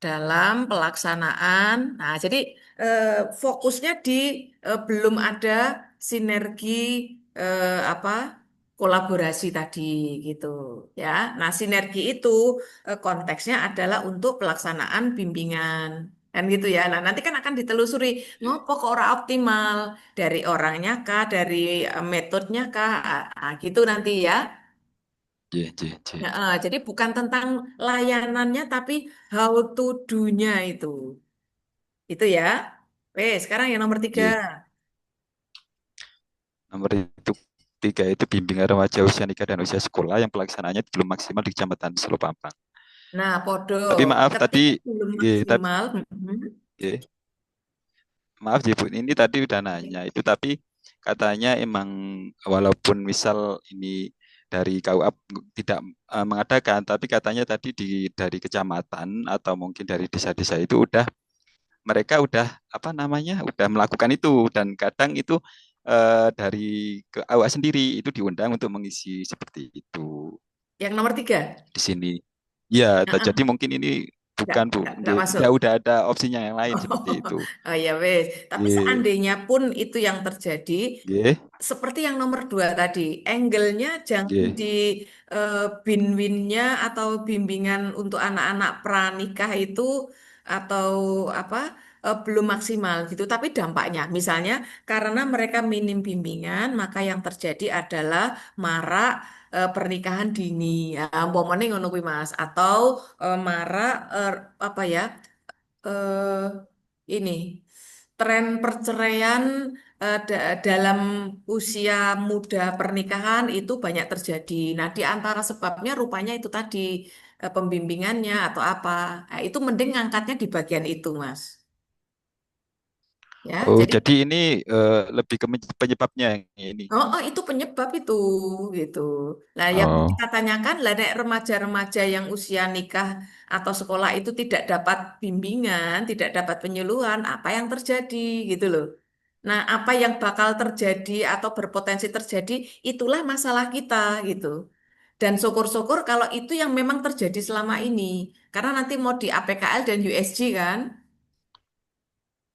dalam pelaksanaan. Nah, jadi eh, fokusnya di belum ada sinergi apa kolaborasi tadi gitu ya. Nah, sinergi itu konteksnya adalah untuk pelaksanaan bimbingan. Kan gitu ya. Nah, nanti kan akan ditelusuri Nggih. ngopo kok ora optimal dari orangnya kah, dari metodenya kah, gitu nanti ya. Nggih, nggih, nggih. Ya, jadi bukan tentang layanannya, tapi how to do-nya itu. Itu ya. Wes, sekarang yang nomor tiga. Nggih. Nomor itu tiga itu bimbingan remaja usia nikah dan usia sekolah yang pelaksanaannya belum maksimal di Kecamatan Selopampang. Nah, podo. Tapi maaf tadi, Ketika belum nggih, tapi, maksimal, mhm. nggih, maaf ya Bu, ini tadi udah nanya itu tapi katanya emang walaupun misal ini dari KUA tidak mengadakan, tapi katanya tadi dari kecamatan atau mungkin dari desa-desa itu mereka udah apa namanya udah melakukan itu dan kadang itu dari KUA sendiri itu diundang untuk mengisi seperti itu Yang nomor tiga. di sini. Ya, jadi Heeh. mungkin ini bukan Bu, Nggak masuk. udah ada opsinya yang lain seperti itu. Oh ya wes. Tapi Iya. seandainya pun itu yang terjadi, Nggih, seperti yang nomor dua tadi, angle-nya jangan nggih. di binwinnya atau bimbingan untuk anak-anak pranikah itu atau apa belum maksimal gitu. Tapi dampaknya, misalnya karena mereka minim bimbingan, maka yang terjadi adalah marak pernikahan dini. Ya, umpamanya ngono kuwi Mas. Atau marak apa ya? eh ini tren perceraian dalam usia muda pernikahan itu banyak terjadi. Nah, di antara sebabnya rupanya itu tadi pembimbingannya atau apa. Nah, itu mending ngangkatnya di bagian itu, Mas. Ya, Oh, jadi jadi ini lebih ke penyebabnya yang ini. itu penyebab itu gitu. Nah, yang Oh, kita tanyakan lah nek remaja-remaja yang usia nikah atau sekolah itu tidak dapat bimbingan, tidak dapat penyuluhan, apa yang terjadi gitu loh. Nah, apa yang bakal terjadi atau berpotensi terjadi, itulah masalah kita gitu. Dan syukur-syukur kalau itu yang memang terjadi selama ini. Karena nanti mau di APKL dan USG kan.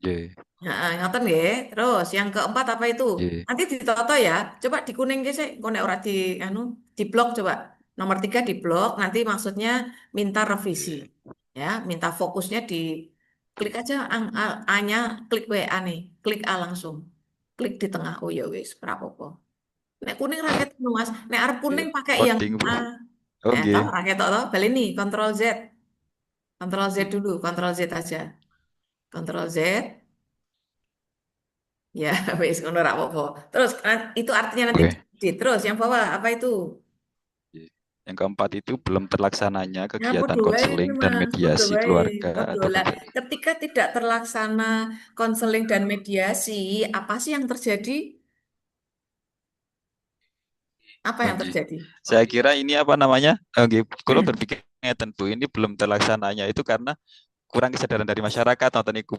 iya, Nah, ngoten nggih. Terus yang keempat apa itu? iya. Nanti ditoto ya. Coba di kuning sih, konek ora di anu, di blok coba. Nomor tiga di blok, nanti maksudnya minta revisi. Ya, minta fokusnya di klik aja A-nya, klik WA nih, klik A langsung. Klik di tengah. Oh ya wis, prapopo. Nek kuning rakyat Mas. Nek arep Iya. kuning pakai yang Coding, Bu. A. Oh, Toh nggih. rakyat toh. Balik nih, Ctrl Z. Ctrl Z dulu, Ctrl Z aja. Ctrl Z. Ya, wis ngono ra apa-apa. Terus itu artinya nanti Oke. terus yang bawah apa itu? Iya. Yang keempat itu belum terlaksananya Ya kegiatan podo wae konseling kuwi, dan Mas, podo mediasi wae, keluarga podo atau lah. pembeli. Ketika tidak terlaksana konseling dan mediasi, apa sih yang terjadi? Apa Oh, yang nggih. terjadi? Saya kira ini apa namanya? Nggih, kula Hmm. berpikir tentu ini belum terlaksananya itu karena kurang kesadaran dari masyarakat nonton iku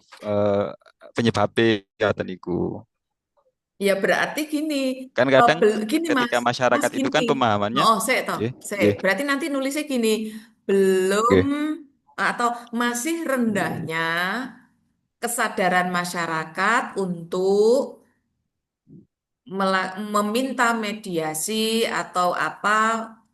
penyebabnya nonton iku. Ya berarti gini, Kan kadang gini ketika Mas masyarakat itu gini. kan pemahamannya, Oh, saya toh, nggih, saya. nggih, Berarti nanti nulisnya gini, belum nggih, atau masih rendahnya kesadaran masyarakat untuk meminta mediasi atau apa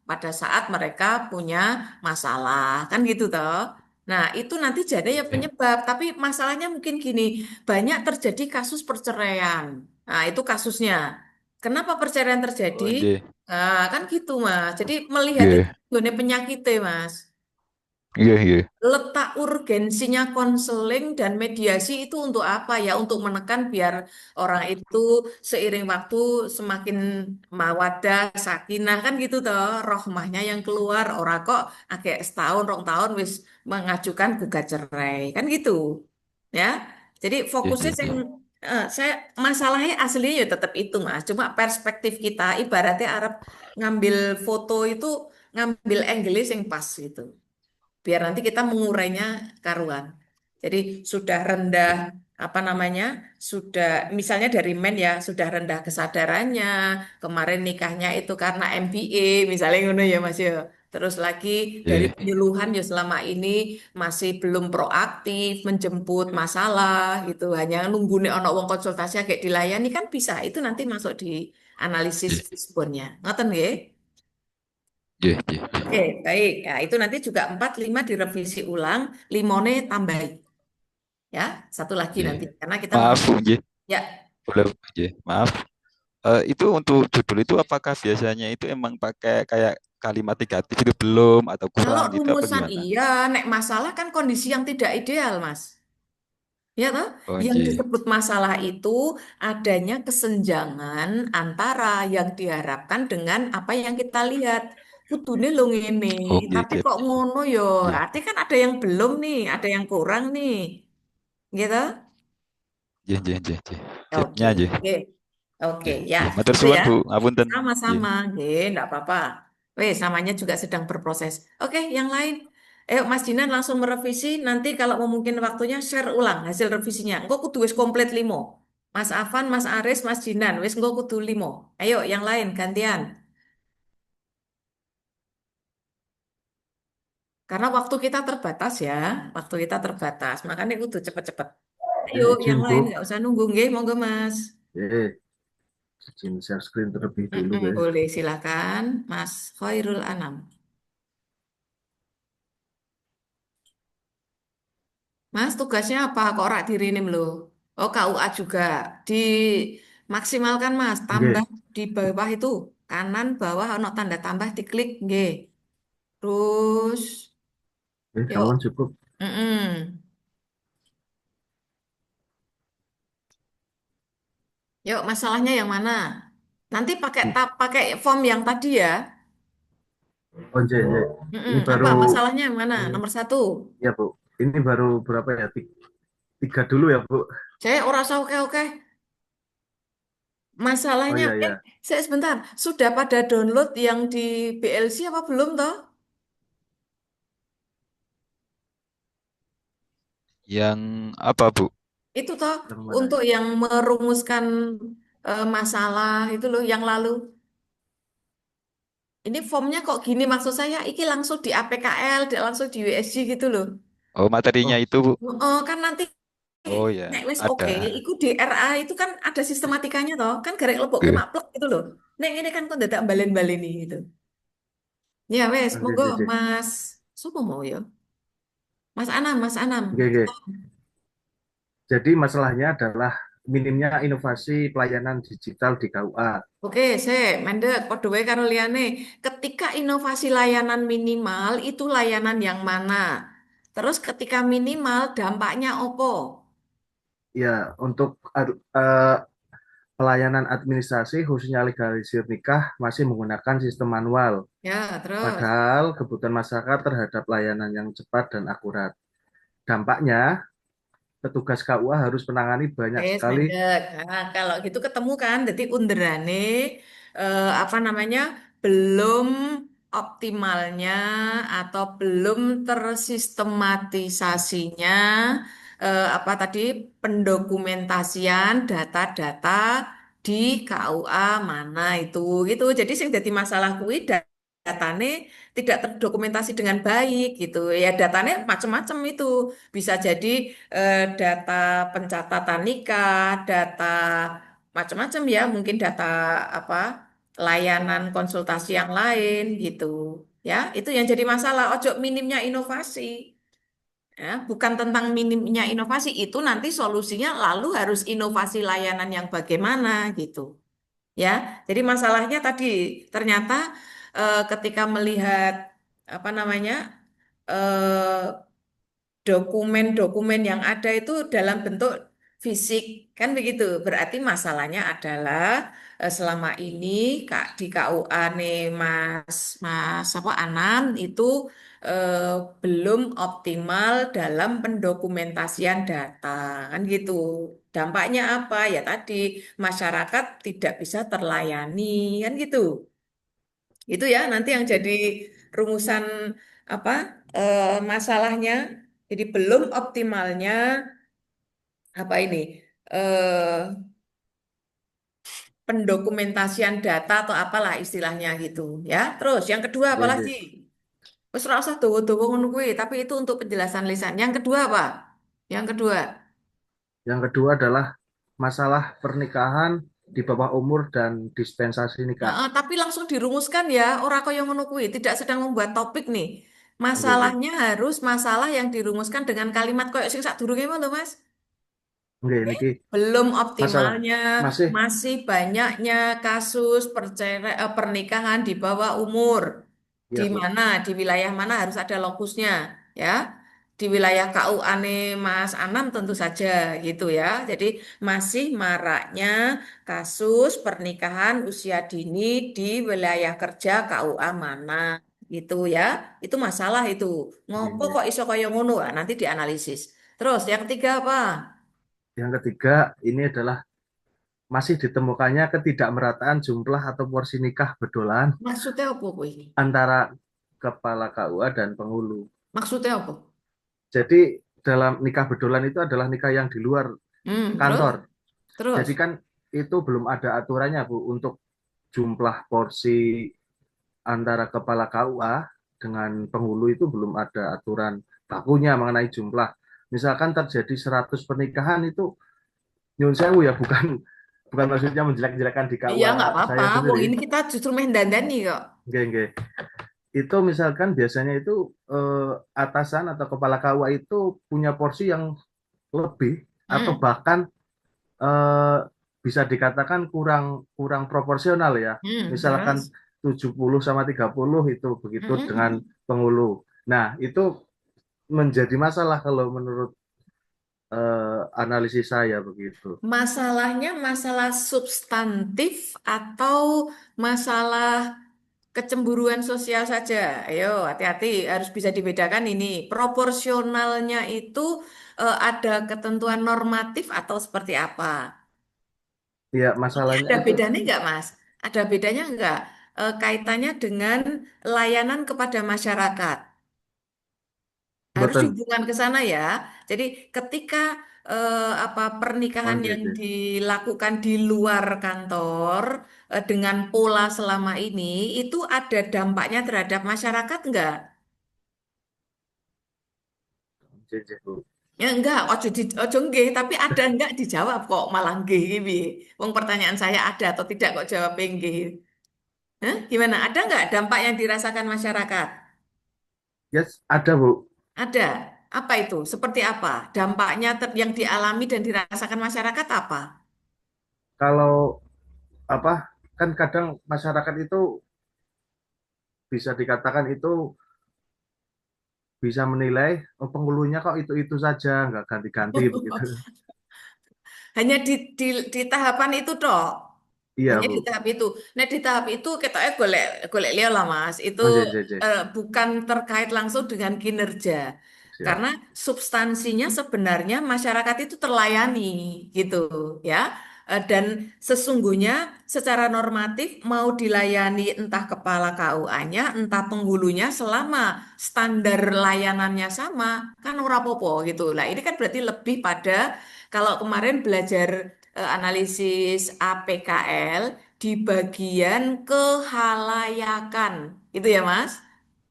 pada saat mereka punya masalah, kan gitu toh. Nah, itu nanti jadi ya Oke. penyebab, tapi masalahnya mungkin gini, banyak terjadi kasus perceraian. Nah, itu kasusnya. Kenapa perceraian terjadi? Oh, nggih. Nah, kan gitu, Mas. Jadi melihat itu Nggih. sebagai penyakitnya, Mas. Nggih, nggih. Letak urgensinya konseling dan mediasi itu untuk apa ya? Untuk menekan biar orang itu seiring waktu semakin mawadah, sakinah kan gitu toh. Rohmahnya yang keluar, orang kok agak setahun, rong tahun wis mengajukan gugat cerai kan gitu. Ya. Jadi Nggih, fokusnya nggih, yang nggih. saya masalahnya aslinya ya tetap itu Mas. Cuma perspektif kita ibaratnya Arab ngambil foto itu ngambil angle yang pas gitu biar nanti kita mengurainya karuan. Jadi sudah rendah apa namanya? Sudah misalnya dari men ya sudah rendah kesadarannya. Kemarin nikahnya itu karena MBA misalnya ngono ya Mas ya. Terus lagi dari Nggih. penyuluhan ya selama ini masih belum proaktif menjemput masalah gitu. Hanya nunggu nih ono wong konsultasi kayak dilayani kan bisa. Itu nanti masuk di analisis Nggih. responnya. Ngoten nggih? Nggih, nggih. Oke, baik. Nah, itu nanti juga 4, 5 direvisi ulang, limone tambahi. Ya, satu lagi Nggih. nanti. Karena kita Maaf, masih, Bu, nggih. ya, Boleh, nggih. Maaf. Itu untuk judul itu apakah biasanya itu emang pakai kayak kalimat negatif itu belum atau kalau kurang gitu apa rumusan gimana? iya, nek masalah kan kondisi yang tidak ideal, Mas. Ya toh? Oh, Yang nggih. disebut masalah itu adanya kesenjangan antara yang diharapkan dengan apa yang kita lihat. Kudune lo ngene, Oh, nggih, tapi nggih. kok ngono yo. Nggih. Artinya kan ada yang belum nih, ada yang kurang nih. Gitu? Nggih, nggih, nggih, nggih. Oke, Nya nggih. oke, oke, Nggih. ya, Nggih. Matur gitu suwun, ya. Bu. Ngapunten. Nggih. Sama-sama, enggak apa-apa. Wes, namanya juga sedang berproses. Oke, yang lain. Mas Dinan langsung merevisi. Nanti kalau memungkin waktunya share ulang hasil revisinya. Engkau kudu wis komplit limo. Mas Afan, Mas Aris, Mas Dinan, wis engkau kudu limo. Ayo, yang lain gantian. Karena waktu kita terbatas ya, waktu kita terbatas. Makanya kudu cepet-cepet. Ayo, Izin yang Bu, lain nggak usah nunggu, nggih, monggo Mas. izin share screen terlebih dulu guys. Boleh, silakan, Mas Khairul Anam. Mas, tugasnya apa? Kok rak dirinim loh? Oh, KUA juga. Dimaksimalkan, Mas. Tambah Oke, di bawah itu. Kanan, bawah, ono tanda tambah, diklik. Nggih. Terus, kawan yuk. cukup. Mm-mm. Yuk, masalahnya yang mana? Nanti pakai form yang tadi ya. Oh, iya, iya. Mm-mm. Ini Apa baru, masalahnya yang mana? Nomor 1. ya Bu, ini baru berapa ya? Tiga dulu ya Bu. Saya ora usah oke-oke. Oh Masalahnya, iya, ya. saya sebentar. Sudah pada download yang di BLC apa belum toh? Yang apa, Bu? Itu toh Yang mana untuk ini? yang merumuskan masalah itu loh yang lalu. Ini formnya kok gini maksud saya, iki langsung di APKL, langsung di USG gitu loh. Oh, materinya Oh, itu, Bu. Oh, kan nanti Oh nek ya, wis oke, ada. iku di RA itu kan ada sistematikanya toh, kan garek lebok ke Oke. maplek gitu loh. Nek ini kan kok dadak balen-baleni gitu. Ya wes, oke, monggo oke, oke. Mas. Sopo mau ya? Mas Anam, Mas Anam. Oke, oke. Jadi masalahnya adalah minimnya inovasi pelayanan digital di KUA. Oke, saya mendek padha wae karo liyane. Ketika inovasi layanan minimal itu layanan yang mana? Terus ketika minimal dampaknya opo? Ya, untuk pelayanan administrasi khususnya legalisir nikah masih menggunakan sistem manual. Ya, terus. Padahal kebutuhan masyarakat terhadap layanan yang cepat dan akurat. Dampaknya, petugas KUA harus menangani banyak Wes sekali. mendek. Nah, kalau gitu ketemu kan, jadi underane apa namanya belum optimalnya atau belum tersistematisasinya apa tadi pendokumentasian data-data di KUA mana itu gitu. Jadi sing jadi masalah kuwi datanya tidak terdokumentasi dengan baik gitu. Ya datanya macam-macam itu. Bisa jadi data pencatatan nikah, data macam-macam ya, mungkin data apa layanan konsultasi yang lain gitu. Ya, itu yang jadi masalah. Ojo minimnya inovasi. Ya, bukan tentang minimnya inovasi, itu nanti solusinya lalu harus inovasi layanan yang bagaimana gitu. Ya, jadi masalahnya tadi ternyata ketika melihat apa namanya eh, dokumen-dokumen yang ada itu dalam bentuk fisik kan begitu. Berarti masalahnya adalah selama ini Kak di KUA nih Mas Mas apa Anam itu eh, belum optimal dalam pendokumentasian data kan gitu. Dampaknya apa? Ya tadi masyarakat tidak bisa terlayani kan gitu. Itu ya nanti yang jadi rumusan apa masalahnya. Jadi belum optimalnya apa ini eh, pendokumentasian data atau apalah istilahnya gitu ya. Terus yang kedua apa Oke, lagi? oke. Wes ora usah dawa-dawa ngono kuwi, tapi itu untuk penjelasan lisan. Yang kedua apa? Yang kedua. Yang kedua adalah masalah pernikahan di bawah umur dan dispensasi nikah. Heeh, tapi langsung dirumuskan ya, ora kaya ngono kuwi, tidak sedang membuat topik nih. Oke, oke. Masalahnya harus masalah yang dirumuskan dengan kalimat koyo sing sadurunge ngono, Mas. Oke, niki Belum masalah optimalnya, masih masih banyaknya kasus pernikahan di bawah umur. Di ya Bu. mana, di wilayah mana harus ada lokusnya, ya. Di wilayah KUA nih Mas Anam tentu saja gitu ya. Jadi masih maraknya kasus pernikahan usia dini di wilayah kerja KUA mana gitu ya. Itu masalah itu. Oke, Ngopo oke. kok iso kaya ngono? Ah, nanti dianalisis. Terus yang ketiga apa? Yang ketiga ini adalah masih ditemukannya ketidakmerataan jumlah atau porsi nikah bedolan Maksudnya apa kuwi? antara kepala KUA dan penghulu. Maksudnya apa? Jadi dalam nikah bedolan itu adalah nikah yang di luar Terus? kantor. Terus? Jadi kan itu belum ada aturannya Bu untuk jumlah porsi antara kepala KUA dengan penghulu itu belum ada aturan bakunya mengenai jumlah. Misalkan terjadi 100 pernikahan itu nyun sewu ya bukan bukan maksudnya menjelek-jelekan di Iya KUA nggak apa-apa. saya Wong sendiri. ini kita justru main dandani kok. Nggih, nggih. Itu misalkan biasanya itu atasan atau kepala KUA itu punya porsi yang lebih atau Hmm. bahkan eh, bisa dikatakan kurang kurang proporsional ya. Misalkan Terus? 70 sama 30 itu begitu dengan Mm-mm. penghulu. Nah, itu menjadi masalah kalau menurut analisis saya begitu. Masalahnya masalah substantif atau masalah kecemburuan sosial saja. Ayo, hati-hati, harus bisa dibedakan ini. Proporsionalnya itu ada ketentuan normatif atau seperti apa? Ya, Ini masalahnya ada itu bedanya nggak, Mas? Ada bedanya nggak kaitannya dengan layanan kepada masyarakat? Harus mboten. hubungan ke sana ya. Jadi ketika apa pernikahan Oke, yang oke. dilakukan di luar kantor dengan pola selama ini itu ada dampaknya terhadap masyarakat enggak? Oke, oke, Bu. Ya enggak, ojo nggih, tapi ada enggak dijawab kok malah nggih iki. Wong pertanyaan saya ada atau tidak kok jawab nggih. Hah? Gimana? Ada enggak dampak yang dirasakan masyarakat? Yes, ada Bu. Ada. Apa itu? Seperti apa? Dampaknya yang dialami dan dirasakan masyarakat apa? Kalau apa kan kadang masyarakat itu bisa dikatakan itu bisa menilai oh penghulunya kok itu saja nggak ganti-ganti begitu. Hanya di tahapan itu toh. Iya Hanya di Bu. tahap itu. Nah, di tahap itu kita golek golek liya lah Mas. Itu Oh, je, je, je. bukan terkait langsung dengan kinerja. Siap. Karena substansinya sebenarnya masyarakat itu terlayani gitu ya. Dan sesungguhnya secara normatif mau dilayani entah kepala KUA-nya, entah penghulunya selama standar layanannya sama, kan ora apa-apa gitu. Nah, ini kan berarti lebih pada kalau kemarin belajar analisis APKL di bagian kehalayakan. Itu ya, Mas?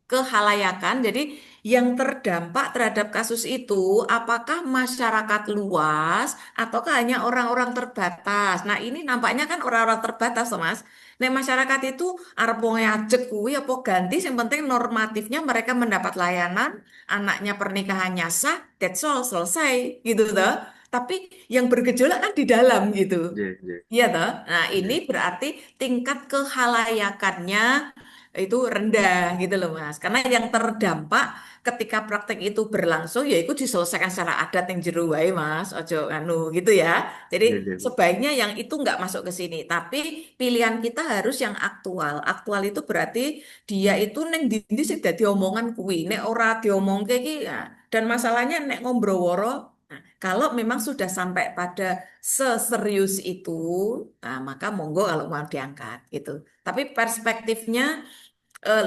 Kehalayakan. Jadi yang terdampak terhadap kasus itu apakah masyarakat luas ataukah hanya orang-orang terbatas? Nah, ini nampaknya kan orang-orang terbatas, toh, Mas. Nah, masyarakat itu arep wong ajek kuwi apa ganti yang penting normatifnya mereka mendapat layanan, anaknya pernikahannya sah, that's all selesai gitu toh. Tapi yang bergejolak kan di dalam gitu. Iya, iya, Iya toh. Nah, iya. ini berarti tingkat kehalayakannya itu rendah gitu loh Mas. Karena yang terdampak ketika praktek itu berlangsung ya itu diselesaikan secara adat yang jero wae Mas. Ojo anu gitu ya. Jadi Iya, iya, Bu. sebaiknya yang itu nggak masuk ke sini. Tapi pilihan kita harus yang aktual. Aktual itu berarti dia itu neng dindi sing dadi omongan kuwi. Nek ora diomongke iki ya. Dan masalahnya nek ngombroworo, nah, kalau memang sudah sampai pada seserius itu, nah, maka monggo kalau mau diangkat gitu. Tapi perspektifnya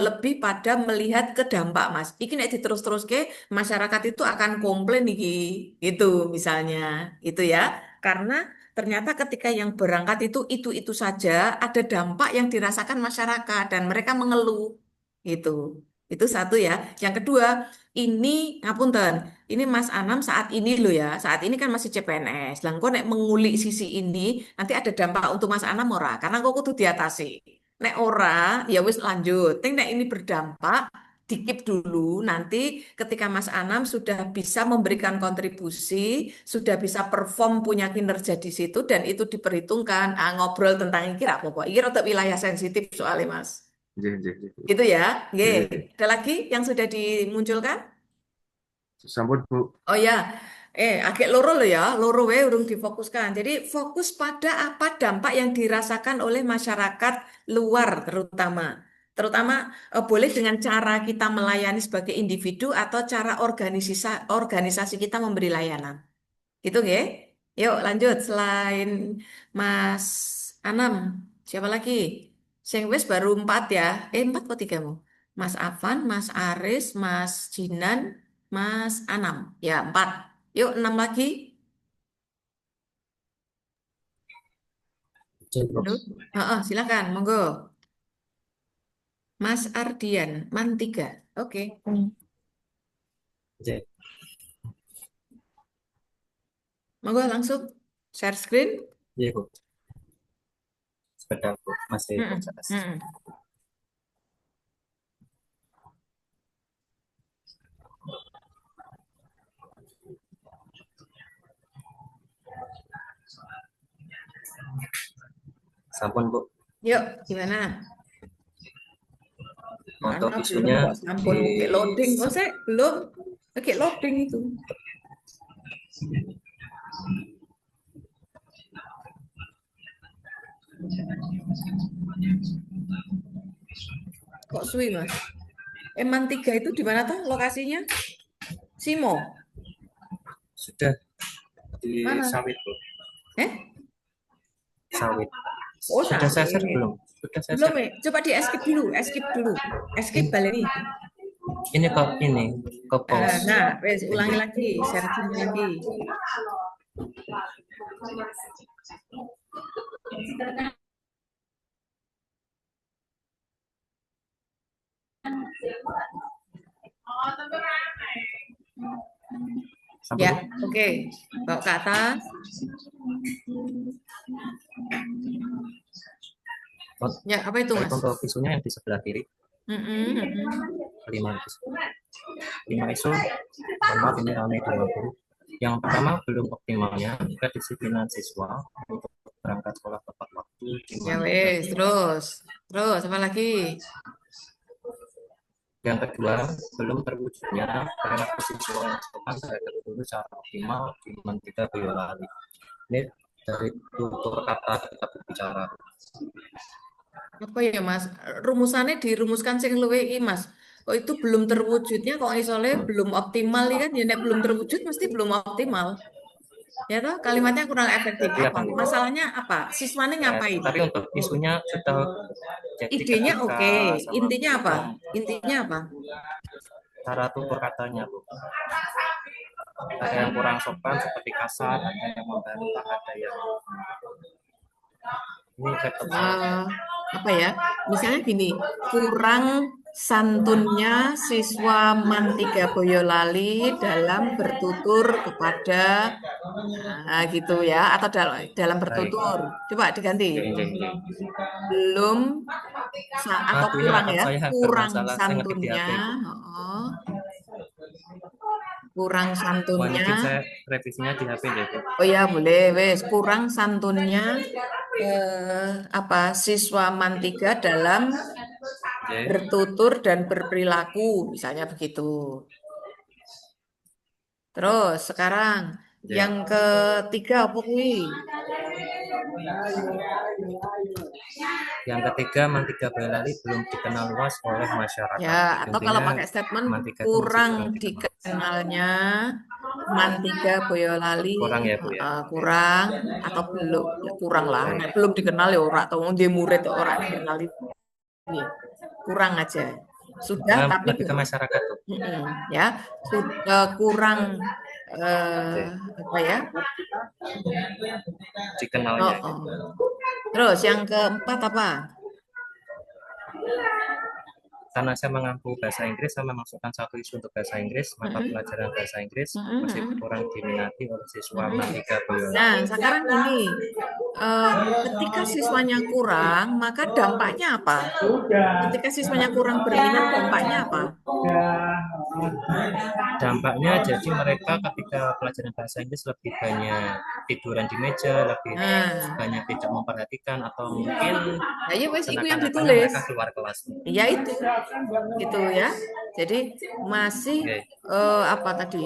lebih pada melihat ke dampak, Mas. Iki nek diterus-terus ke masyarakat itu akan komplain iki, gitu misalnya, itu ya. Karena ternyata ketika yang berangkat itu saja ada dampak yang dirasakan masyarakat dan mereka mengeluh, gitu. Itu satu ya. Yang kedua, ini ngapunten, ini Mas Anam saat ini loh ya, saat ini kan masih CPNS. Lah engko nek mengulik sisi ini, nanti ada dampak untuk Mas Anam ora? Karena kok kudu diatasi. Nek ora, ya wis lanjut. Nek ini berdampak, dikip dulu. Nanti ketika Mas Anam sudah bisa memberikan kontribusi, sudah bisa perform punya kinerja di situ, dan itu diperhitungkan. Ah, ngobrol tentang ini kira apa? Ini rada wilayah sensitif soalnya Mas. Iya, iya, iya, Bu. Gitu ya. Nggih. Iya, iya. Ada lagi yang sudah dimunculkan? Sampun, Bu. Oh ya, agak loro loh ya, loro wae urung difokuskan. Jadi fokus pada apa dampak yang dirasakan oleh masyarakat luar terutama. Terutama boleh dengan cara kita melayani sebagai individu atau cara organisasi kita memberi layanan. Gitu nggih? Yuk lanjut selain Mas Anam, siapa lagi? Sing wis baru empat ya. Empat kok tigamu? Mas Afan, Mas Aris, Mas Jinan, Mas Anam. Ya, empat. Yuk, enam lagi. Halo. Silakan, monggo. Mas Ardian, Mantiga. Oke. Monggo langsung share screen. Iya, Bu. Sebentar, Bu. Masih Mm-mm, proses. mm-mm. Sampun, Bu. Yuk, gimana? Untuk Karena belum isunya kok sampun kayak loading. Kok saya belum kayak loading itu. Kok suwi, Mas? Eman 3 itu di mana tuh lokasinya? Simo. sudah di Mana? sawit, Bu. Oh, Sawit. Sudah saya share sawit. belum? Sudah saya Belum share. ya? Coba di skip dulu, skip dulu. Skip baleni. Ini ke pause. Nah, wes ulangi lagi, share screen lagi. Sampun, Ya, Bu? oke. Bawa ke atas. Ya, apa itu, Mas? Untuk isunya yang di sebelah kiri. 5 isu. 5 isu. Mohon maaf ini ramai 20. Yang pertama, belum optimalnya kedisiplinan siswa untuk berangkat sekolah tepat waktu. Ya wes, terus apa lagi? Yang kedua, belum terwujudnya perilaku siswa yang sopan terhadap guru secara optimal di Menteri Boyolali. Ini dari tutur kata kita berbicara. Apa ya, Mas? Rumusannya dirumuskan sing luwe iki, Mas. Kok itu belum terwujudnya kok isolnya belum optimal ya kan? Ya nek belum terwujud mesti belum optimal. Ya toh, kalimatnya kurang efektif. Apa? Masalahnya apa? Siswanya ngapain? Tapi untuk isunya sudah jadi Idenya ketika oke. sama Intinya apa? guru, Intinya apa? cara tutur katanya, Bu. Ada yang kurang sopan seperti kasar, ada yang membantah, ada yang Ini laptop saya. Eh, apa ya? Misalnya gini, kurang santunnya siswa Mantiga Boyolali dalam bertutur kepada gitu ya, atau dalam Baik. bertutur. Coba diganti. Oke, oke, oke. Belum atau Aduh, ini kurang laptop ya, saya kurang bermasalah. Saya ngetik di santunnya, HP, Bu. oh, kurang Mohon santunnya. izin saya revisinya di HP deh, Bu. Oh ya, boleh, wes. Kurang santunnya apa siswa Mantiga dalam Oke. bertutur dan berperilaku, misalnya begitu. Terus sekarang Oke. yang ketiga apa kuwi? Yang ketiga, Mantiga Boyolali belum dikenal luas oleh masyarakat. Ya, atau kalau Intinya pakai statement Mantiga itu masih kurang kurang dikenal. dikenalnya Mantiga Boyolali Kurang ya, Bu ya. kurang atau belum ya kurang lah. Baik. Nek belum dikenal ya ora atau dia murid orang dikenal ini kurang aja. Sudah tapi Lebih ke masyarakat, Bu. ya kurang Oke. apa ya? Dikenalnya. Oh. Terus yang keempat apa? Karena saya mengampu bahasa Inggris, saya memasukkan satu isu untuk bahasa Inggris, maka pelajaran bahasa Inggris masih kurang diminati oleh siswa Mantiga Boyolali. Nah, sekarang ini ketika siswanya kurang, maka dampaknya apa? Ketika siswanya kurang berminat, dampaknya apa? Dampaknya jadi mereka ketika pelajaran bahasa Inggris lebih banyak tiduran di meja, lebih banyak tidak memperhatikan, atau mungkin nah, ya wes itu yang kenapa-napanya ditulis. mereka keluar kelas. Ya itu, gitu ya. Jadi masih apa tadi?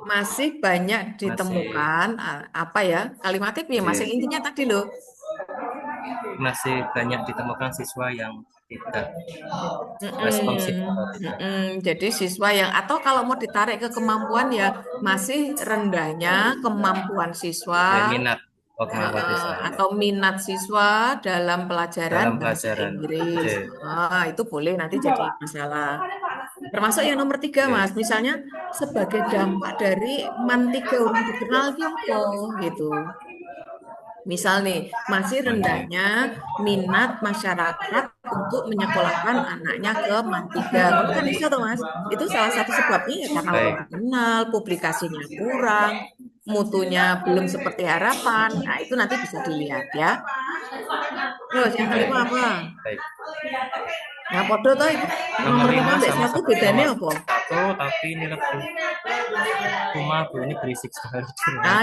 Masih banyak ditemukan apa ya kalimatnya ya masih intinya tadi loh. Masih banyak ditemukan siswa yang tidak responsif. Jadi siswa yang atau kalau mau ditarik ke kemampuan ya masih rendahnya kemampuan siswa minat atau minat siswa dalam pelajaran bahasa Inggris. Itu boleh nanti jadi masalah. Termasuk yang nomor 3, Mas. Misalnya sebagai dampak dari Mantiga orang dikenal gitu. Misal nih, masih rendahnya minat masyarakat untuk menyekolahkan anaknya ke Mantiga. Kalau kan bisa tuh, Mas. Itu salah satu sebabnya ya karena orang dikenal, publikasinya kurang, mutunya belum seperti harapan. Nah, itu nanti bisa dilihat ya. Terus yang kelima apa? Nah, podo toh itu nomor 5 sampai 1 bedanya apa? Tapi ini lebih cuma Bu ini berisik sekali.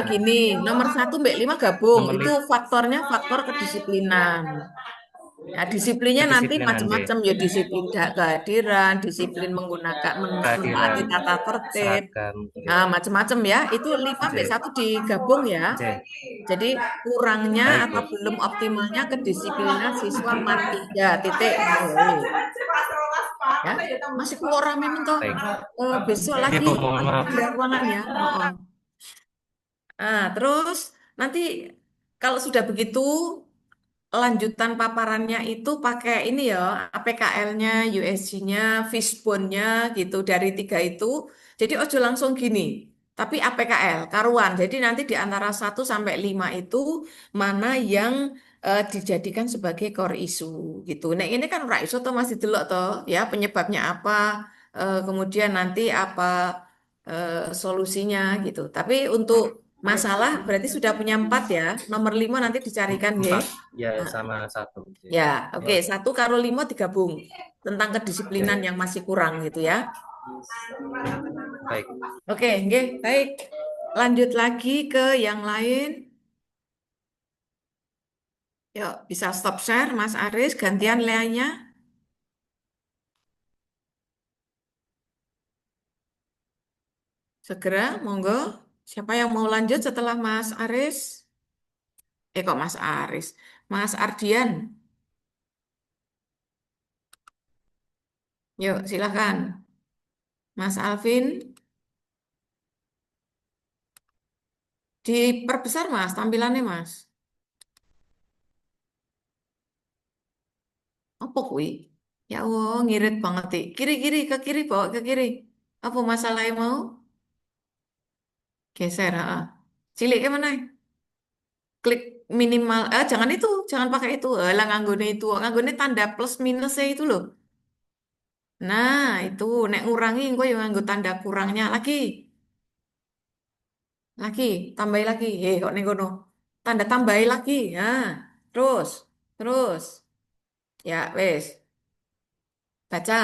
Gini, nomor 1 sampai 5 gabung. Itu faktornya faktor kedisiplinan. Ya, disiplinnya nanti macam-macam ya, disiplin kehadiran, disiplin menaati tata tertib. Macam-macam ya. Itu 5 sampai 1 digabung ya. Jadi kurangnya atau belum optimalnya kedisiplinan siswa Mantiga titik. Ya, masih keluar rame mentoh. Besok lagi ada ruangan ya. Terus nanti kalau sudah begitu lanjutan paparannya itu pakai ini ya, APKL-nya, USG-nya, Fishbone-nya gitu dari 3 itu. Jadi ojo langsung gini, tapi APKL, karuan. Jadi nanti di antara 1 sampai 5 itu mana yang dijadikan sebagai core issue gitu. Nah ini kan ora iso toh masih delok toh ya penyebabnya apa, kemudian nanti apa solusinya gitu. Tapi untuk masalah berarti sudah punya 4 ya. Nomor 5 nanti dicarikan ya. Ya, sama 1. Ya, oke. 1 karo 5 digabung tentang kedisiplinan yang masih kurang gitu ya. Baik. Oke, baik. Lanjut lagi ke yang lain. Yuk, bisa stop share Mas Aris, gantian Leanya. Segera, monggo. Siapa yang mau lanjut setelah Mas Aris? Kok Mas Aris? Mas Ardian. Yuk, silakan. Mas Alvin. Diperbesar Mas, tampilannya Mas. Apa kuwi? Ya Allah, ngirit banget sih. Kiri-kiri, ke kiri, bawa ke kiri. Apa masalahnya mau? Geser, Cilik ke mana? klik minimal, jangan itu, jangan pakai itu. Lah nganggone itu, nganggone tanda plus minusnya itu loh. Nah, itu nek ngurangi engko yang nganggo tanda kurangnya lagi. Lagi, tambahi lagi. Kok ning kono. Tanda tambahi lagi. Nah, terus, terus. Ya, wes. Baca.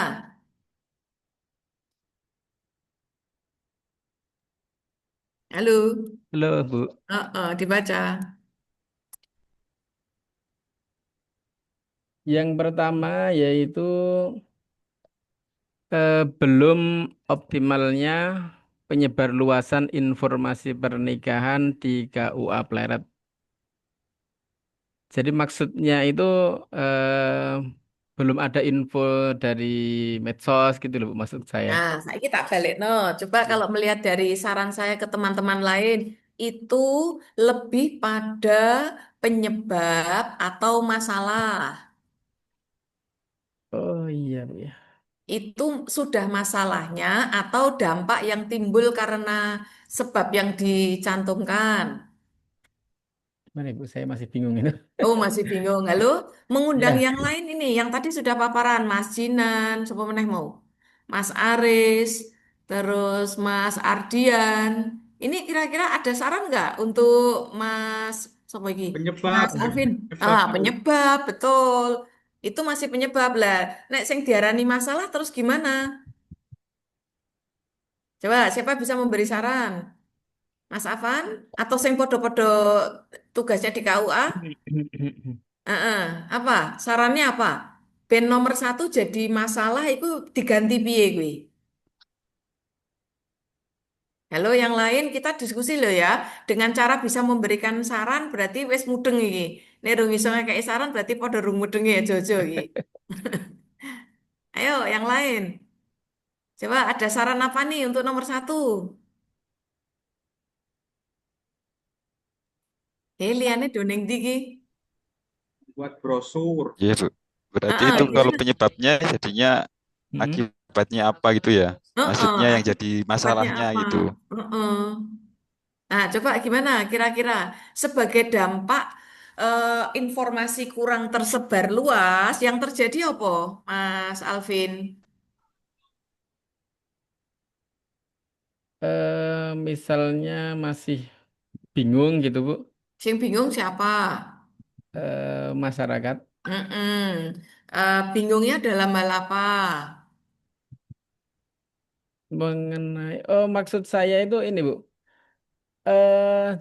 Halo. Halo, Bu. Dibaca. Yang pertama yaitu belum optimalnya penyebarluasan informasi pernikahan di KUA Pleret. Jadi maksudnya itu eh, belum ada info dari medsos gitu loh, Bu, maksud saya. Nah, saya tak balik. No, coba kalau melihat dari saran saya ke teman-teman lain, itu lebih pada penyebab atau masalah. Oh iya, Bu ya. Itu sudah masalahnya atau dampak yang timbul karena sebab yang dicantumkan. Gimana, Bu? Saya masih bingung itu. Oh, masih bingung. Halo, mengundang Ya. yang lain ini, yang tadi sudah paparan, Mas Jinan, siapa meneh mau? Mas Aris, terus Mas Ardian. Ini kira-kira ada saran nggak untuk Mas, siapa lagi? Penyebab, Mas Alvin. penyebab itu. Penyebab, betul. Itu masih penyebab lah. Nek sing diarani masalah terus gimana? Coba, siapa bisa memberi saran? Mas Afan? Atau sing podo-podo tugasnya di KUA? Heeh, apa? Sarannya apa? Band nomor satu jadi masalah itu diganti piye gue? Halo, yang lain kita diskusi loh ya. Dengan cara bisa memberikan saran berarti wis mudeng iki. Nek rung iso ngekeki saran berarti padha rung mudeng ya Jojo iki. Ayo, yang lain. Coba ada saran apa nih untuk nomor satu? Liane doneng diki. Buat brosur. Iya, Bu. Berarti Heeh, itu kalau gimana? penyebabnya jadinya Mm-mm. akibatnya apa gitu ya? Heeh, Maksudnya yang jadi akibatnya masalahnya apa? gitu. Heeh. Nah, coba gimana kira-kira sebagai dampak informasi kurang tersebar luas yang terjadi apa, Mas Alvin? Misalnya masih bingung gitu, Bu, Sing bingung siapa? masyarakat Mm-mm. Bingungnya dalam hal apa? mengenai, oh maksud saya itu ini, Bu.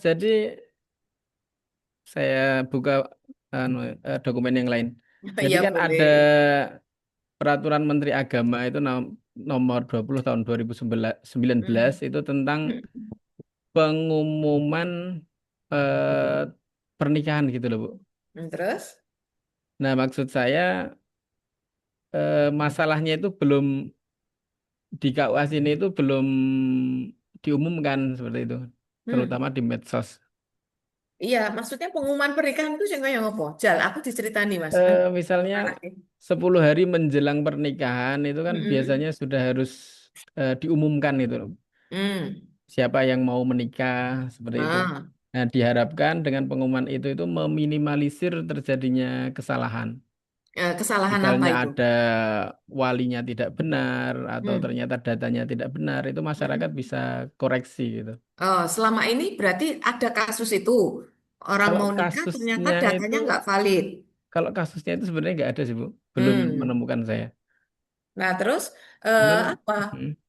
Jadi saya buka anu, dokumen yang lain. Jadi Ya kan ada boleh. Peraturan Menteri Agama itu nomor 20 tahun 2019 Mm. itu tentang pengumuman eh, pernikahan gitu loh, Bu. Terus? Nah, maksud saya masalahnya itu belum di KUA sini itu belum diumumkan seperti itu, Hmm. terutama di medsos. Iya, maksudnya pengumuman pernikahan itu sing kaya ngopo? Jal, aku diceritani, Mas. Misalnya Anaknya. 10 hari menjelang pernikahan itu kan Mm-mm. biasanya sudah harus diumumkan itu loh. Hmm. Siapa yang mau menikah seperti itu. Nah, Nah, diharapkan dengan pengumuman itu meminimalisir terjadinya kesalahan. kesalahan apa Misalnya itu? ada walinya tidak benar atau Hmm. ternyata datanya tidak benar, itu masyarakat bisa koreksi gitu. Oh, selama ini berarti ada kasus itu. Orang Kalau mau nikah ternyata kasusnya itu, datanya nggak valid. kalau kasusnya itu sebenarnya nggak ada sih, Bu. Belum Hmm. menemukan saya. Nah, terus Cuman apa?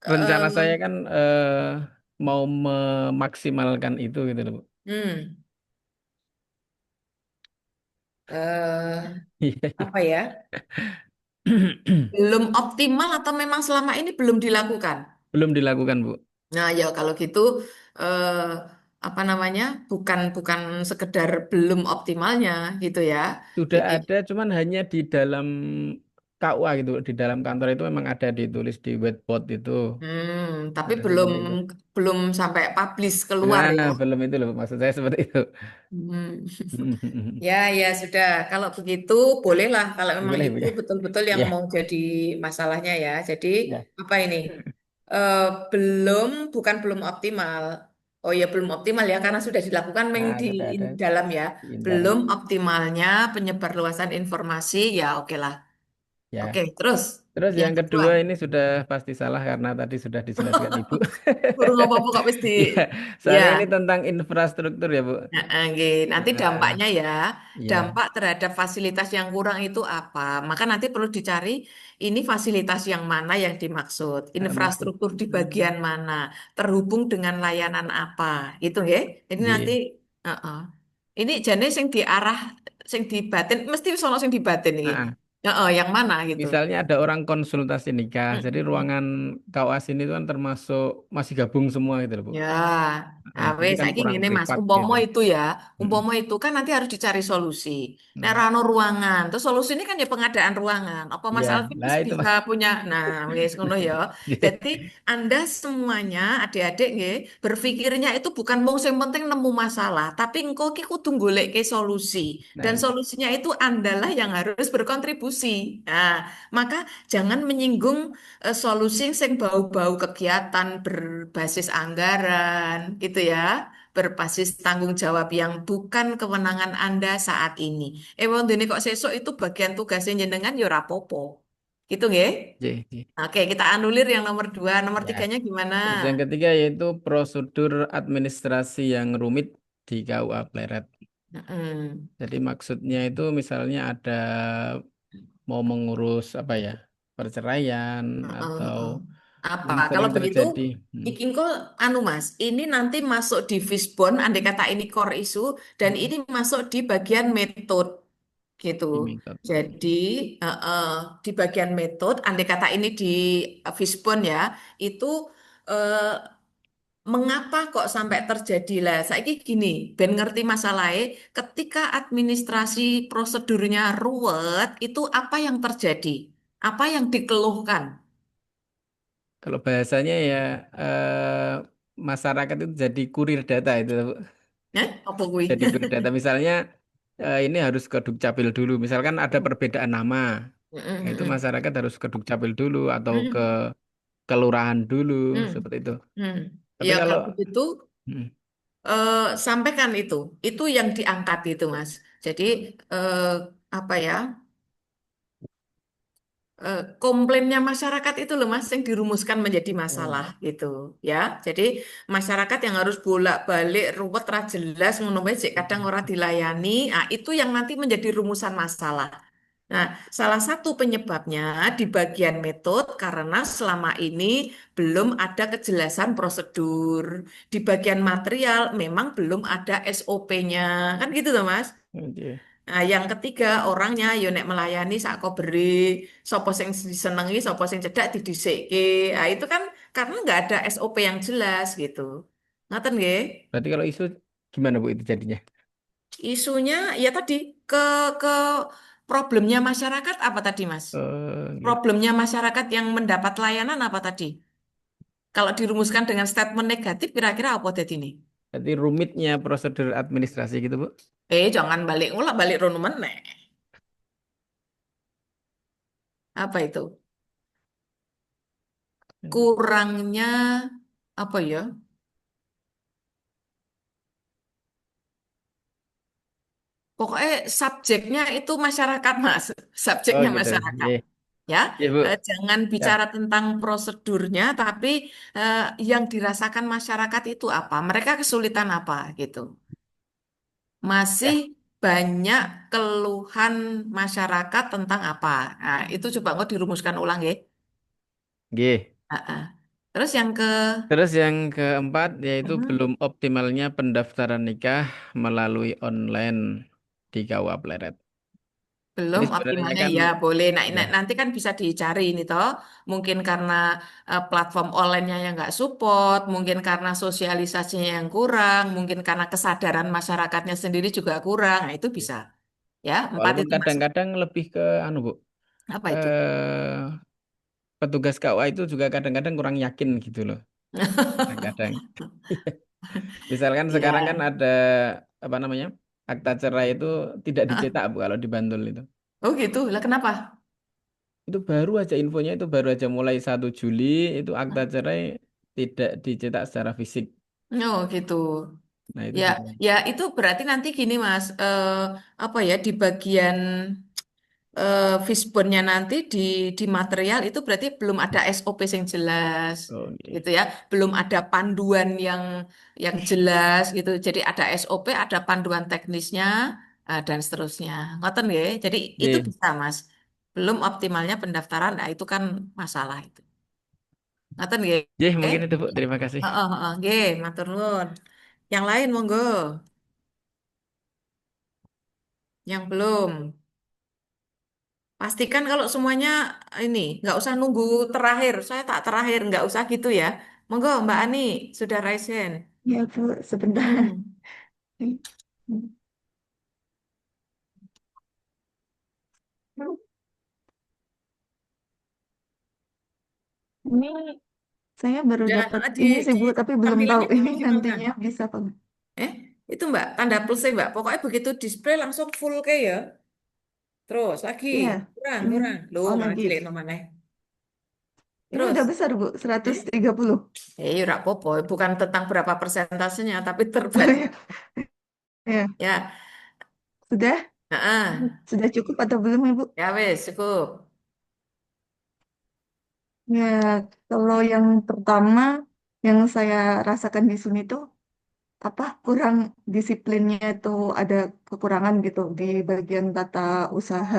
Eh, rencana saya kan mau memaksimalkan itu gitu loh, Bu. hmm. eh, Iya, apa ya? Belum optimal atau memang selama ini belum dilakukan? belum dilakukan, Bu. Nah, ya kalau gitu eh, apa namanya? Bukan bukan sekedar belum optimalnya gitu ya. Sudah Ini ada, cuman hanya di dalam KUA gitu, di dalam kantor itu memang ada ditulis di whiteboard itu, tapi ada belum seperti itu. belum sampai publish keluar Nah, ya. belum itu loh, maksud saya seperti itu. Hmm. Ya, ya sudah. Kalau begitu, bolehlah kalau memang Boleh, Bu itu ya. betul-betul yang Ya, mau jadi masalahnya ya. Jadi ya. apa ini? Eh, belum, bukan belum optimal. Oh ya belum optimal ya karena sudah dilakukan Meng Nah, di sudah ada dalam ya. di internal. Belum optimalnya penyebarluasan informasi ya oke lah. Oke, Ya. terus Terus yang yang kedua. kedua ini sudah pasti salah karena tadi sudah dijelaskan Ibu. Burung apa-apa kok mesti. Iya, Ya, soalnya ini tentang infrastruktur ya, Bu. nah, oke. Nanti Nah, dampaknya ya, iya, dampak terhadap fasilitas yang kurang itu apa? Maka nanti perlu dicari ini fasilitas yang mana yang dimaksud, maksud. infrastruktur di bagian mana, terhubung dengan layanan apa, gitu ya. Ini nanti, Iya. ini jenis yang diarah, yang dibatin, mesti sono yang dibatin ini. Nah, Yang mana gitu. misalnya ada orang konsultasi nikah, jadi Mm-mm. ruangan KUAS ini tuh kan termasuk masih gabung semua gitu loh, Bu. Ya, Nah, wes jadi kan saiki kurang ngene Mas, privat umpama gitu. itu ya, Mm-mm. umpama itu kan nanti harus dicari solusi. Nek Mm. ra ono ruangan, terus solusi ini kan ya pengadaan ruangan. Apa Iya, Mas Alvin lah wis itu bisa Mas. punya, nah wes ngono ya. Jadi Anda semuanya adik-adik nggih, berpikirnya itu bukan mau yang penting nemu masalah, tapi engko ki kudu goleke solusi. Nah, Dan itu. solusinya itu Andalah yang harus berkontribusi. Nah, maka jangan menyinggung solusi sing bau-bau kegiatan berbasis anggaran gitu ya, berbasis tanggung jawab yang bukan kewenangan Anda saat ini. Wong dene kok sesuk itu bagian tugasnya jenengan ya ora apa-apa. Gitu nggih? J, J. Oke, kita anulir yang nomor dua. Nomor Ya. tiganya gimana? Terus yang ketiga yaitu prosedur administrasi yang rumit di KUA Pleret. Mm-mm. Jadi maksudnya itu misalnya ada mau mengurus apa ya, perceraian Heeh, atau heeh. Apa? yang Kalau sering begitu, terjadi. iki engko anu Mas, ini nanti masuk di Fishbone, andai kata ini core issue, dan Hmm, ini masuk di bagian metode gitu. di metode. Jadi di bagian metode, andai kata ini di Fishbone ya, itu eh, mengapa kok sampai terjadi lah? Saiki gini, ben ngerti masalahnya, ketika administrasi prosedurnya ruwet, itu apa yang terjadi? Apa yang dikeluhkan? Kalau bahasanya ya masyarakat itu jadi kurir data itu, Bu. Apa kuwi? Jadi kurir data misalnya ini harus ke Dukcapil dulu. Misalkan ada perbedaan nama, nah, itu Mm-mm, masyarakat harus ke Dukcapil dulu atau ke mm-mm, kelurahan dulu mm-mm, seperti itu. mm. Tapi Ya kalau kalau begitu mm, sampaikan itu yang diangkat itu Mas. Jadi eh, apa ya? Komplainnya masyarakat itu loh Mas yang dirumuskan menjadi oh, masalah gitu ya. Jadi masyarakat yang harus bolak-balik ruwet ra jelas ngono wae sik kadang ora dilayani. Nah, itu yang nanti menjadi rumusan masalah. Nah, salah satu penyebabnya di bagian metode karena selama ini belum ada kejelasan prosedur. Di bagian material memang belum ada SOP-nya. Kan gitu loh Mas. oke. Nah, yang ketiga orangnya yo nek melayani sak kok beri sapa sing disenengi sapa sing cedak didhisikke. Nah, itu kan karena nggak ada SOP yang jelas gitu. Ngoten nggih? Berarti kalau isu gimana Bu itu jadinya? Isunya ya tadi ke ke problemnya masyarakat apa tadi, Mas? Oke. Problemnya masyarakat yang mendapat layanan apa tadi? Kalau dirumuskan dengan statement negatif kira-kira apa tadi ini? Berarti rumitnya prosedur administrasi gitu Bu. Jangan balik ngulang balik rono meneh. Apa itu? Kurangnya apa ya? Pokoknya subjeknya itu masyarakat, Mas. Oh Subjeknya gitu. masyarakat. Iya, Ya, iya Bu. Jangan Ya, bicara tentang prosedurnya, tapi eh, yang dirasakan masyarakat itu apa? Mereka kesulitan apa gitu. Masih ya. banyak keluhan masyarakat tentang apa? Nah, itu coba nggak dirumuskan ulang ya. Oke. Ah, ah. Terus yang ke Terus yang keempat yaitu Mhm. belum optimalnya pendaftaran nikah melalui online di KUA Pleret. Ini Belum sebenarnya optimalnya kan ya boleh. Nah, ya, nanti kan bisa dicari ini toh. Mungkin karena platform online-nya yang nggak support, mungkin karena sosialisasinya yang kurang, mungkin karena kesadaran masyarakatnya sendiri juga kurang. Nah, itu bisa. Ya, empat walaupun itu masuk. kadang-kadang lebih ke anu Bu. Apa itu? Eh petugas KUA itu juga kadang-kadang kurang yakin gitu loh. Kadang-kadang. Misalkan sekarang kan Ya. ada apa namanya? Akta cerai itu tidak Ah, dicetak Bu kalau di Bantul itu. oh gitu. Lah kenapa? Itu baru aja infonya itu baru aja mulai 1 Juli itu akta cerai tidak dicetak secara fisik. Oh gitu. Nah, itu Ya, juga. ya itu berarti nanti gini Mas, apa ya di bagian fishbone-nya nanti di material itu berarti belum ada SOP yang jelas, Oke. gitu ya, belum ada panduan yang jelas gitu. Jadi ada SOP, ada panduan teknisnya dan seterusnya. Ngoten nggih. Jadi itu Oke. bisa Mas. Belum optimalnya pendaftaran, nah itu kan masalah itu. Ngoten nggih. Oke, mungkin itu Bu. Terima kasih. Heeh, heeh, nggih, matur nuwun. Yang lain monggo, yang belum. Pastikan kalau semuanya ini nggak usah nunggu terakhir. Saya tak terakhir, nggak usah gitu ya. Monggo Mbak Ani sudah raise hand. Ya, Bu, sebentar. Mm-mm. Ini saya baru Udah dapat di, ini sih, di Bu, tapi belum tahu tampilannya ini kurang gimana? nantinya bisa apa enggak. Eh, itu Mbak tanda plus Mbak. Pokoknya begitu display langsung full kayak ya. Terus lagi Iya, kurang ini kurang. Loh oh malah lagi. cilik namanya. Ini Terus, udah besar, Bu, eh, 130. ora apa-apa. Bukan tentang berapa persentasenya, tapi Oh terbagi. ya, ya. Ya, Sudah? ah, Sudah cukup atau belum, Ibu? ya wes cukup. Ya, kalau yang pertama yang saya rasakan di sini tuh apa kurang disiplinnya itu ada kekurangan gitu di bagian tata usaha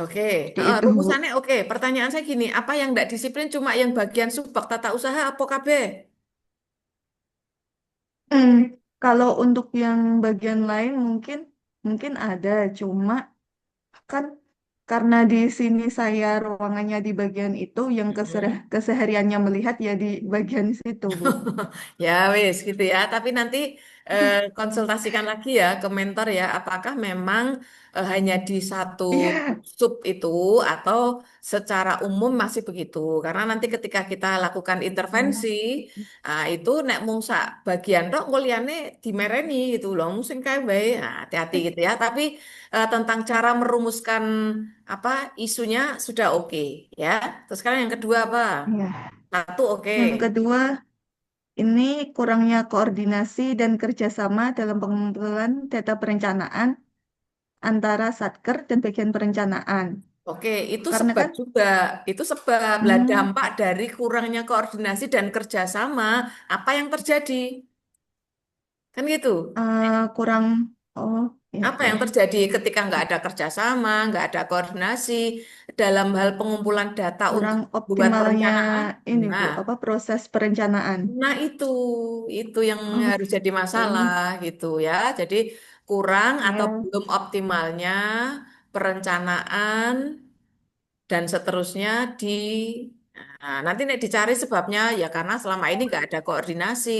Oke, seperti itu, Bu. rumusannya oke. Pertanyaan saya gini, apa yang tidak disiplin cuma yang bagian subbak tata usaha apa KB? Hmm, kalau untuk yang bagian lain mungkin mungkin ada, cuma kan karena di sini saya ruangannya di bagian itu yang Mm-mm. kesehariannya melihat ya di bagian situ, Bu. Ya wis gitu ya. Tapi nanti konsultasikan lagi ya ke mentor ya. Apakah memang hanya di satu Iya, sub itu atau secara umum masih begitu? Karena nanti ketika kita lakukan intervensi, itu nek mung sak bagian tok kuliahnya dimereni gitu loh. Mungkin kayak baik. Nah, hati-hati gitu ya. Tapi tentang cara merumuskan apa isunya sudah oke ya. Terus sekarang yang kedua apa? iya. Satu oke. Yang kedua, ini kurangnya koordinasi dan kerjasama dalam pengumpulan data perencanaan antara Satker dan bagian perencanaan. Oke, itu Karena sebab kan juga. Itu sebab. Lah hmm, dampak dari kurangnya koordinasi dan kerjasama, apa yang terjadi? Kan gitu. kurang, oh ya Apa yang ya, terjadi ketika nggak ada kerjasama, nggak ada koordinasi dalam hal pengumpulan data untuk kurang buat optimalnya perencanaan? ini Bu, Nah, apa proses perencanaan. nah itu yang harus jadi Oke, masalah gitu ya. Jadi kurang atau ya, belum optimalnya perencanaan dan seterusnya di nah, nanti nek dicari sebabnya ya karena selama ini nggak ada koordinasi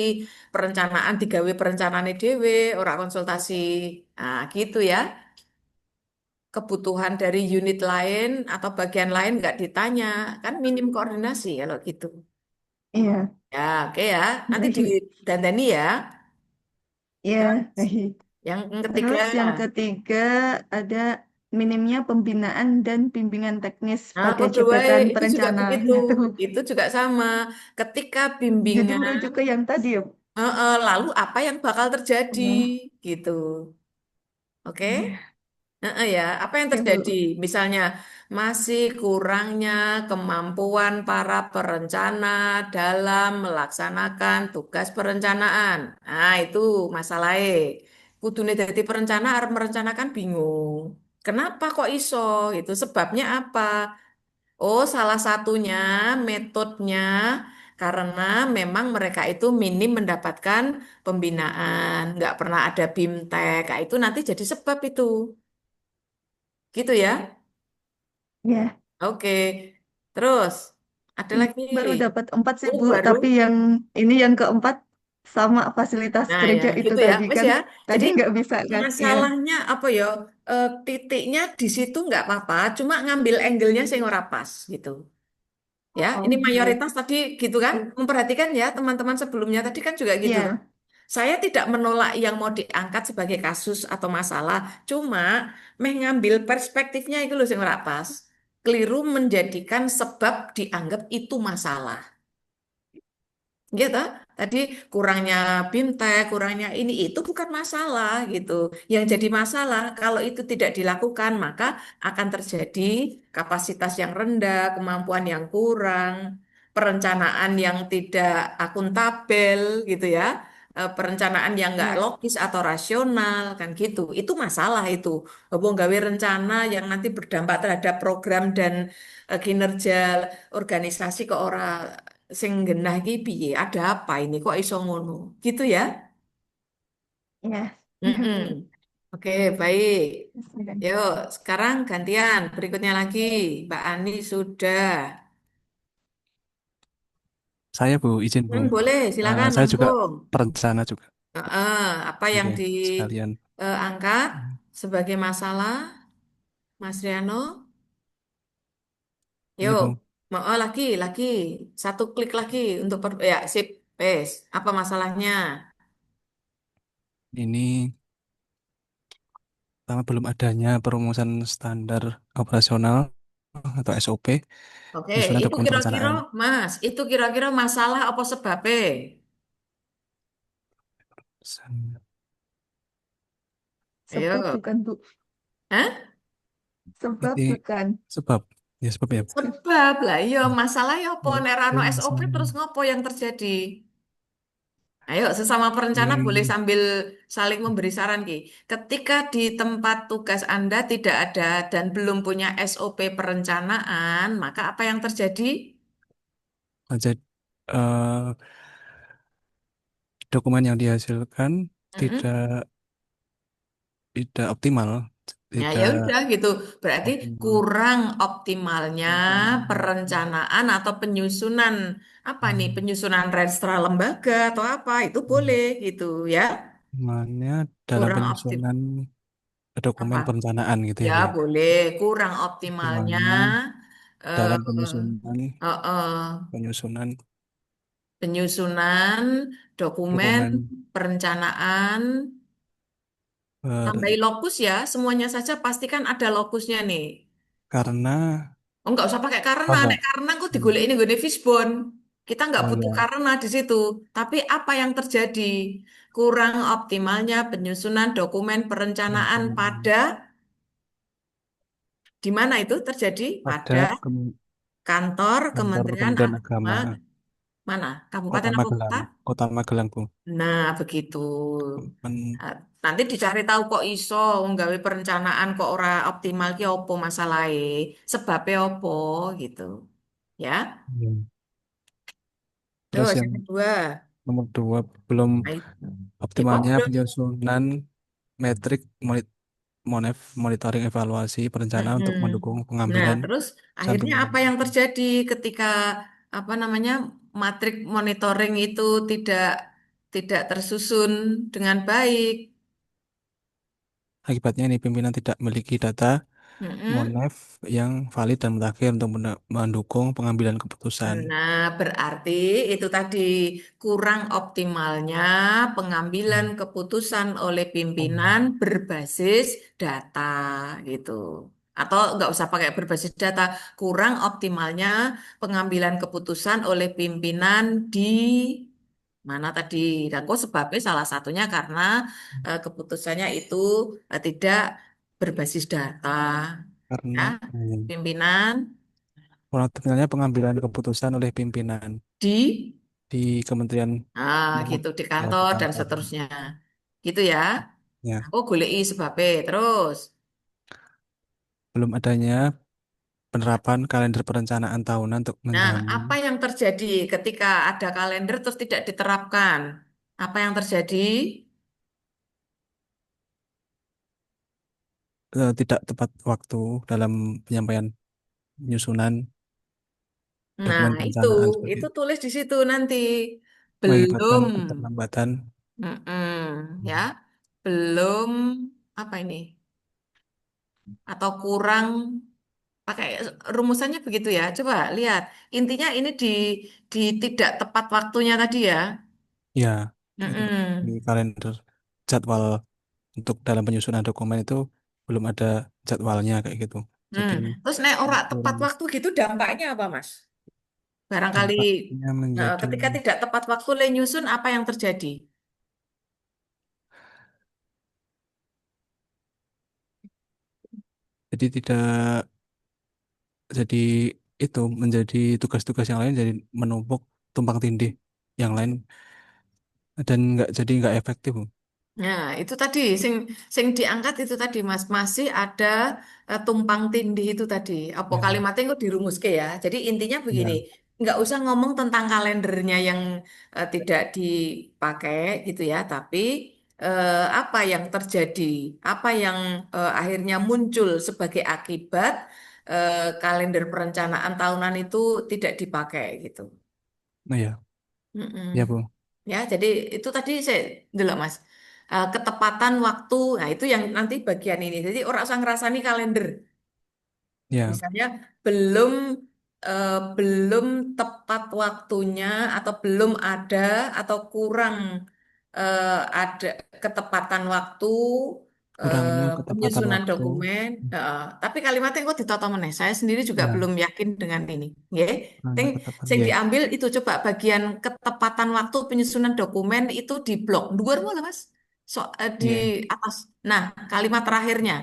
perencanaan digawe perencanaan dewe ora konsultasi nah gitu ya kebutuhan dari unit lain atau bagian lain nggak ditanya kan minim koordinasi kalau gitu iya, ya oke ya nanti di baik, dandani ya ya, terus baik. yang ketiga Terus yang ketiga ada minimnya pembinaan dan bimbingan teknis nah pada kode wae jabatan itu juga perencana. begitu Nah, tuh. itu juga sama ketika Jadi bimbingan merujuk ke yang tadi ya, Bu. lalu apa yang bakal terjadi Ya, gitu. Oke? iya. Ya, apa yang Oke, terjadi? Bu. Misalnya masih kurangnya kemampuan para perencana dalam melaksanakan tugas perencanaan. Nah, itu masalahnya. Kudune dadi perencana arep merencanakan bingung. Kenapa kok iso? Itu sebabnya apa? Oh, salah satunya metodenya karena memang mereka itu minim mendapatkan pembinaan, nggak pernah ada BIMTEK. Nah, itu nanti jadi sebab itu. Gitu ya. Ya, Oke. Terus ada ini lagi. baru dapat 4 sih, Oh, Bu. baru. Tapi yang ini yang keempat sama fasilitas Nah, ya kerja itu gitu ya. tadi Wes kan. ya. Tadi Jadi nggak bisa kan? Iya. masalahnya apa ya? Titiknya di situ nggak apa-apa, cuma ngambil angle-nya sing ora pas gitu. Ya, ini Oke. mayoritas tadi gitu kan. Memperhatikan ya teman-teman sebelumnya tadi kan juga gitu. Iya. Saya tidak menolak yang mau diangkat sebagai kasus atau masalah, cuma meh ngambil perspektifnya itu loh yang ora pas. Keliru menjadikan sebab dianggap itu masalah. Gitu. Tadi kurangnya bimtek, kurangnya ini itu bukan masalah gitu. Yang jadi masalah kalau itu tidak dilakukan maka akan terjadi kapasitas yang rendah, kemampuan yang kurang, perencanaan yang tidak akuntabel gitu ya. Perencanaan yang nggak Ya, logis atau rasional kan gitu. Itu masalah itu. Wong gawe rencana yang nanti berdampak terhadap program dan kinerja organisasi ke orang sing genah iki piye? Ada apa ini kok iso ngono? Gitu ya? ya. Mm-mm. Oke, baik. Yuk, sekarang gantian. Berikutnya lagi, Mbak Ani sudah. Saya Bu, izin Bu. Boleh, silakan Saya juga langsung. perencana juga. Apa yang Oke, sekalian. diangkat sebagai masalah, Mas Riano? Ini Yuk, Bu, lagi. Satu klik lagi untuk ya, sip, pes. Apa masalahnya? ini pertama belum adanya perumusan standar operasional atau SOP, Oke, penyusunan itu dokumen kira-kira, perencanaan. Mas, itu kira-kira masalah apa sebabnya? Sebab Ayo, bukan, Bu. hah? Sebab Berarti bukan. sebab, ya sebab ya. Sebab lah, iya masalahnya apa? Oh, Nek rano SOP terus masalah. ngopo yang terjadi? Ayo, sesama perencana boleh Ini sambil saling memberi saran Ki. Ketika di tempat tugas Anda tidak ada dan belum punya SOP perencanaan, maka apa yang terjadi? aja dokumen yang dihasilkan Mm-mm. tidak tidak optimal, Nah, ya tidak udah gitu. Berarti optimal. kurang optimalnya perencanaan atau penyusunan apa nih? Penyusunan registra lembaga atau apa? Itu boleh gitu ya. Namanya dalam Kurang optim penyusunan dokumen apa? perencanaan gitu ya Ya Bu ya. boleh. Kurang optimalnya Optimalnya eh, dalam penyusunan eh, eh, penyusunan penyusunan dokumen dokumen perencanaan. per Tambahi lokus ya. Semuanya saja pastikan ada lokusnya nih. karena Oh, nggak usah pakai karena. oh enggak. Nek karena aku Hmm. digolek ini gue fishbone. Kita nggak Oh butuh ya, karena di situ. Tapi apa yang terjadi? Kurang optimalnya penyusunan dokumen perencanaan perencanaan pada di mana itu terjadi? pada Pada Kem- kantor kantor Kementerian Kementerian Agama Agama mana? Kota Kabupaten apa kota? Magelang, Kota Magelang Bu. Nah, begitu. Men- Nah, nanti dicari tahu kok iso wong gawe perencanaan kok ora optimal ki opo masalahe, sebabnya opo gitu. Ya. ya. Terus Terus yang yang kedua. nomor dua belum Nah, ya optimalnya podo. penyusunan metrik monitoring evaluasi perencanaan Mm-mm. untuk mendukung Nah, pengambilan terus akhirnya cantuman. apa yang terjadi ketika apa namanya matrik monitoring itu tidak tidak tersusun dengan baik? Akibatnya ini pimpinan tidak memiliki data Mm-mm. MONEF yang valid dan mutakhir untuk mendukung pengambilan keputusan. Nah, berarti itu tadi kurang optimalnya pengambilan Hmm. keputusan oleh Oh, pimpinan berbasis data gitu. Atau nggak usah pakai berbasis data, kurang optimalnya pengambilan keputusan oleh pimpinan di mana tadi. Dan kok sebabnya salah satunya karena keputusannya itu tidak berbasis data. karena Ya, pimpinan kurang optimalnya pengambilan keputusan oleh pimpinan di di Kementerian gitu di ya di kantor dan kantor. seterusnya. Gitu ya. Ya, Oh, goleki sebabnya. Terus. belum adanya penerapan kalender perencanaan tahunan untuk Nah, menjamin apa yang terjadi ketika ada kalender terus tidak diterapkan? Apa yang terjadi? tidak tepat waktu dalam penyampaian penyusunan Nah, dokumen itu perencanaan seperti itu itu, tulis di situ nanti. mengakibatkan Belum. keterlambatan. Ya. Belum apa ini? Atau kurang pakai rumusannya begitu ya. Coba lihat. Intinya ini di tidak tepat waktunya tadi ya. Ya, di Mm-mm. kalender jadwal untuk dalam penyusunan dokumen itu belum ada jadwalnya kayak gitu. Jadi Terus nek ora tepat kurang waktu gitu dampaknya apa, Mas? Barangkali Tempatnya menjadi ketika tidak tepat waktu le nyusun apa yang terjadi? jadi tidak jadi itu menjadi tugas-tugas yang lain jadi menumpuk tumpang tindih yang lain dan nggak efektif, Bu. Nah, itu tadi sing diangkat itu tadi Mas, masih ada tumpang tindih itu tadi. Apa Ya, kalimatnya kok dirumuske ya. Jadi intinya begini, ya, nggak usah ngomong tentang kalendernya yang tidak dipakai gitu ya, tapi apa yang terjadi, apa yang akhirnya muncul sebagai akibat kalender perencanaan tahunan itu tidak dipakai gitu. nah ya, Mm-mm. ya Bu, Ya, jadi itu tadi saya dulu Mas. Ketepatan waktu, nah itu yang nanti bagian ini. Jadi orang usah ngerasani kalender. ya Misalnya belum belum tepat waktunya atau belum ada atau kurang ada ketepatan waktu kurangnya ketepatan penyusunan waktu. dokumen. Tapi kalimatnya kok ditata meneh. Saya sendiri juga Ya, belum yakin dengan ini. Nggih. kurangnya Sing ketepatan sing ya, diambil itu coba bagian ketepatan waktu penyusunan dokumen itu di blok. Dhuwur mana, Mas? Di ya atas. Nah, kalimat terakhirnya.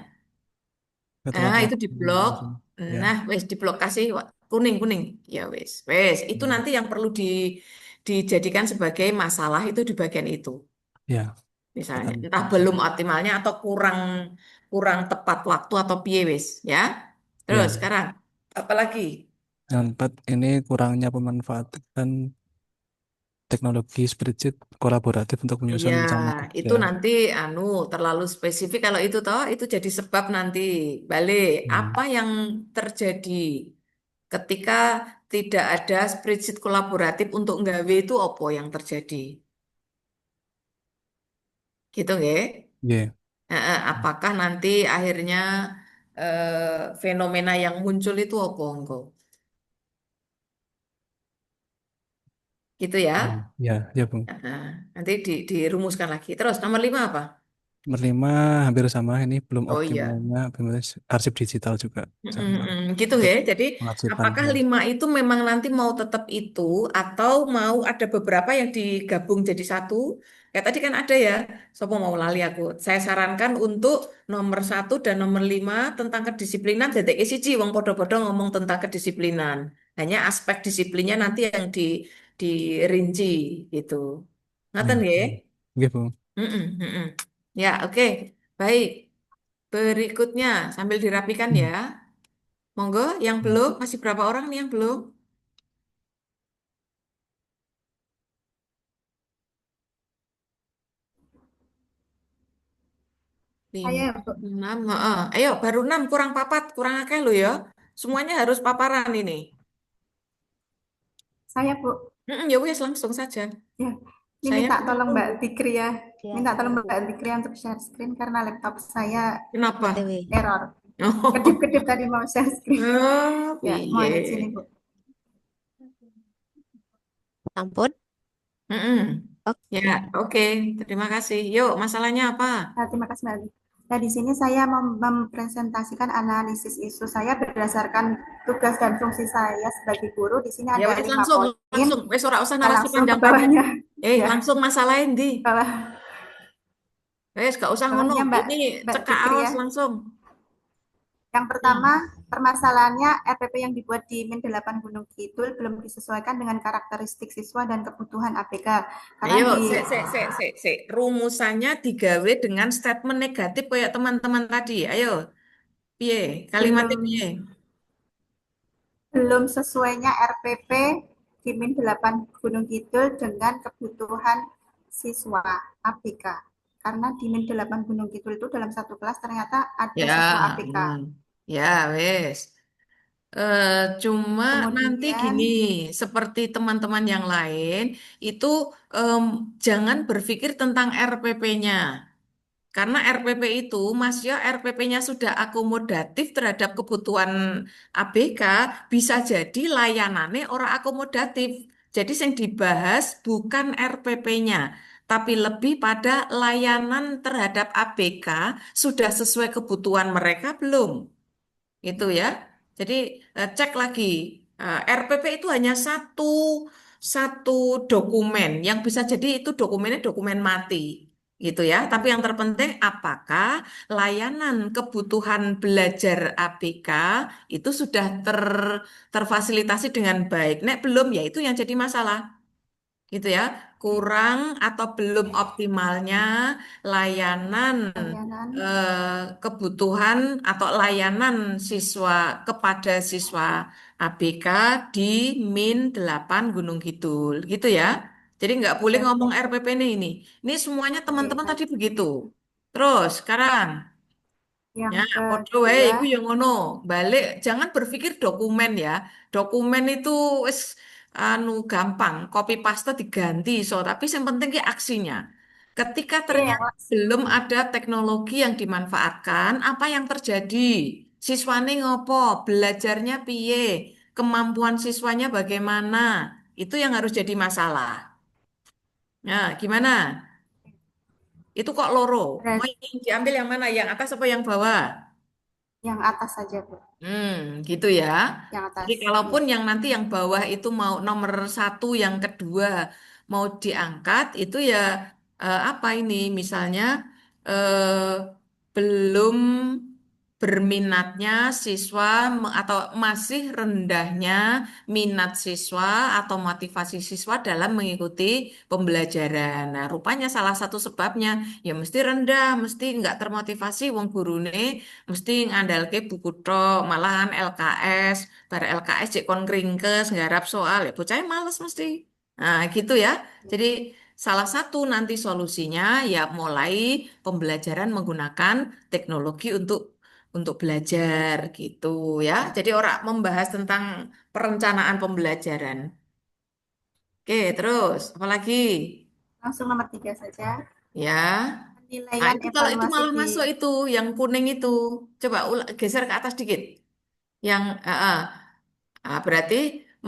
ketepatan Itu di waktu blok. ya, Nah, wes di blok kasih kuning kuning. Ya wes, wes. Itu ya, nanti yang perlu dijadikan sebagai masalah itu di bagian itu. ya, Misalnya, ketepatan entah waktu. belum optimalnya atau kurang kurang tepat waktu atau piye wes, ya. Terus Ya, sekarang apa lagi? yang empat ini kurangnya pemanfaatan teknologi spreadsheet kolaboratif untuk Iya, menyusun rencana kerja. itu nanti terlalu spesifik kalau itu toh itu jadi sebab nanti balik apa Hmm. yang terjadi ketika tidak ada spreadsheet kolaboratif untuk nggawe itu apa yang terjadi? Gitu nggih? Ya, Apakah nanti akhirnya fenomena yang muncul itu apa engko? Gitu ya? ya, ya, ya Bu. Nanti dirumuskan lagi. Terus nomor 5 apa? Nomor lima hampir sama ini belum Oh iya. optimalnya arsip digital juga sama Gitu untuk ya. Jadi, pengarsipan apakah ya. 5 itu memang nanti mau tetap itu atau mau ada beberapa yang digabung jadi satu? Ya tadi kan ada ya. Sopo mau lali aku. Saya sarankan untuk nomor 1 dan nomor 5 tentang kedisiplinan. Jadi siji wong podo-podo ngomong tentang kedisiplinan. Hanya aspek disiplinnya nanti yang dirinci gitu. Ya, Ngaten ya? oke Bu. Mm-mm, mm-mm. Ya, oke. Baik. Berikutnya sambil dirapikan ya. Monggo, yang belum, masih berapa orang nih yang belum? Saya Lima, ya, Bu. enam, Ayo, baru enam, kurang papat, kurang akeh lo ya. Semuanya harus paparan ini. Saya, Bu. Ya wes, langsung saja. Ya, ini Saya minta tolong Mbak menunggu. Tikri ya. Ya, Minta tolong saya Bu. Mbak Tikri untuk share screen karena laptop saya Kenapa? BTW. error. Oh, Kedip-kedip tadi mau share screen. Ya, mohon izin piye. Ibu. Ampun. Mm-mm. Ya, Oke. oke. Terima kasih. Yuk, masalahnya apa? Nah, terima kasih Mbak. Nah, di sini saya mempresentasikan analisis isu saya berdasarkan tugas dan fungsi saya sebagai guru. Di sini Ya ada wes, 5 langsung, poin. langsung. Wes, ora usah Nah, narasi langsung ke panjang-panjang. bawahnya. Ya, Langsung masalahin di. bawah, Wes, gak usah ngono. bawahnya Mbak Ini Mbak cekak Tikri awas ya. langsung. Yang pertama, permasalahannya RPP yang dibuat di Min 8 Gunung Kidul belum disesuaikan dengan karakteristik siswa dan kebutuhan ABK. Karena Ayo, di sik. Rumusannya digawe dengan statement negatif kayak teman-teman tadi. Ayo, piye? Kalimatnya belum piye? belum sesuainya RPP di Min 8 Gunung Kidul dengan kebutuhan siswa ABK. Karena di Min 8 Gunung Kidul itu dalam satu kelas ternyata ada Ya, siswa ABK. ya, wes. Cuma nanti Kemudian gini, seperti teman-teman yang lain, itu em, jangan berpikir tentang RPP-nya. Karena RPP itu, Mas ya, RPP-nya sudah akomodatif terhadap kebutuhan ABK, bisa jadi layanannya orang akomodatif. Jadi yang dibahas bukan RPP-nya, tapi lebih pada layanan terhadap ABK sudah sesuai kebutuhan mereka belum? Itu ya. Jadi cek lagi RPP itu hanya satu satu dokumen yang bisa jadi itu dokumennya dokumen mati gitu ya. Tapi yang terpenting apakah layanan kebutuhan belajar ABK itu sudah terfasilitasi dengan baik. Nek belum ya itu yang jadi masalah gitu ya. Kurang atau belum optimalnya layanan Layanan kebutuhan atau layanan siswa kepada siswa ABK di Min 8 Gunung Kidul gitu ya. Jadi nggak boleh ya ngomong RPP ini. Ini semuanya oke, teman-teman baik. tadi begitu. Terus sekarang Yang ya, podo wae kedua, iku yang ngono. Balik, jangan berpikir dokumen ya. Dokumen itu wis gampang, copy paste diganti so, tapi yang penting ki aksinya. Ketika iya yang ternyata belum ada teknologi yang dimanfaatkan, apa yang terjadi? Siswane ngopo? Belajarnya piye? Kemampuan siswanya bagaimana? Itu yang harus jadi masalah. Nah, gimana? Itu kok loro. Mau berarti yang diambil yang mana? Yang atas apa yang bawah? yang atas saja, Bu. Gitu ya. Yang Jadi atas, iya. kalaupun yang nanti yang bawah itu mau nomor satu, yang kedua mau diangkat, itu ya apa ini? Misalnya eh, belum berminatnya siswa atau masih rendahnya minat siswa atau motivasi siswa dalam mengikuti pembelajaran. Nah, rupanya salah satu sebabnya ya mesti rendah, mesti nggak termotivasi wong gurune mesti ngandalke buku tok, malahan LKS, bar LKS cek kon kringkes nggarap soal ya bocah males mesti. Nah, gitu ya. Jadi salah satu nanti solusinya ya mulai pembelajaran menggunakan teknologi untuk belajar gitu ya. Jadi orang membahas tentang perencanaan pembelajaran. Oke, terus apa lagi? Langsung nomor 3 saja. Ya. Nah, Penilaian itu kalau itu evaluasi malah di masuk itu yang kuning itu. Coba geser ke atas dikit. Yang berarti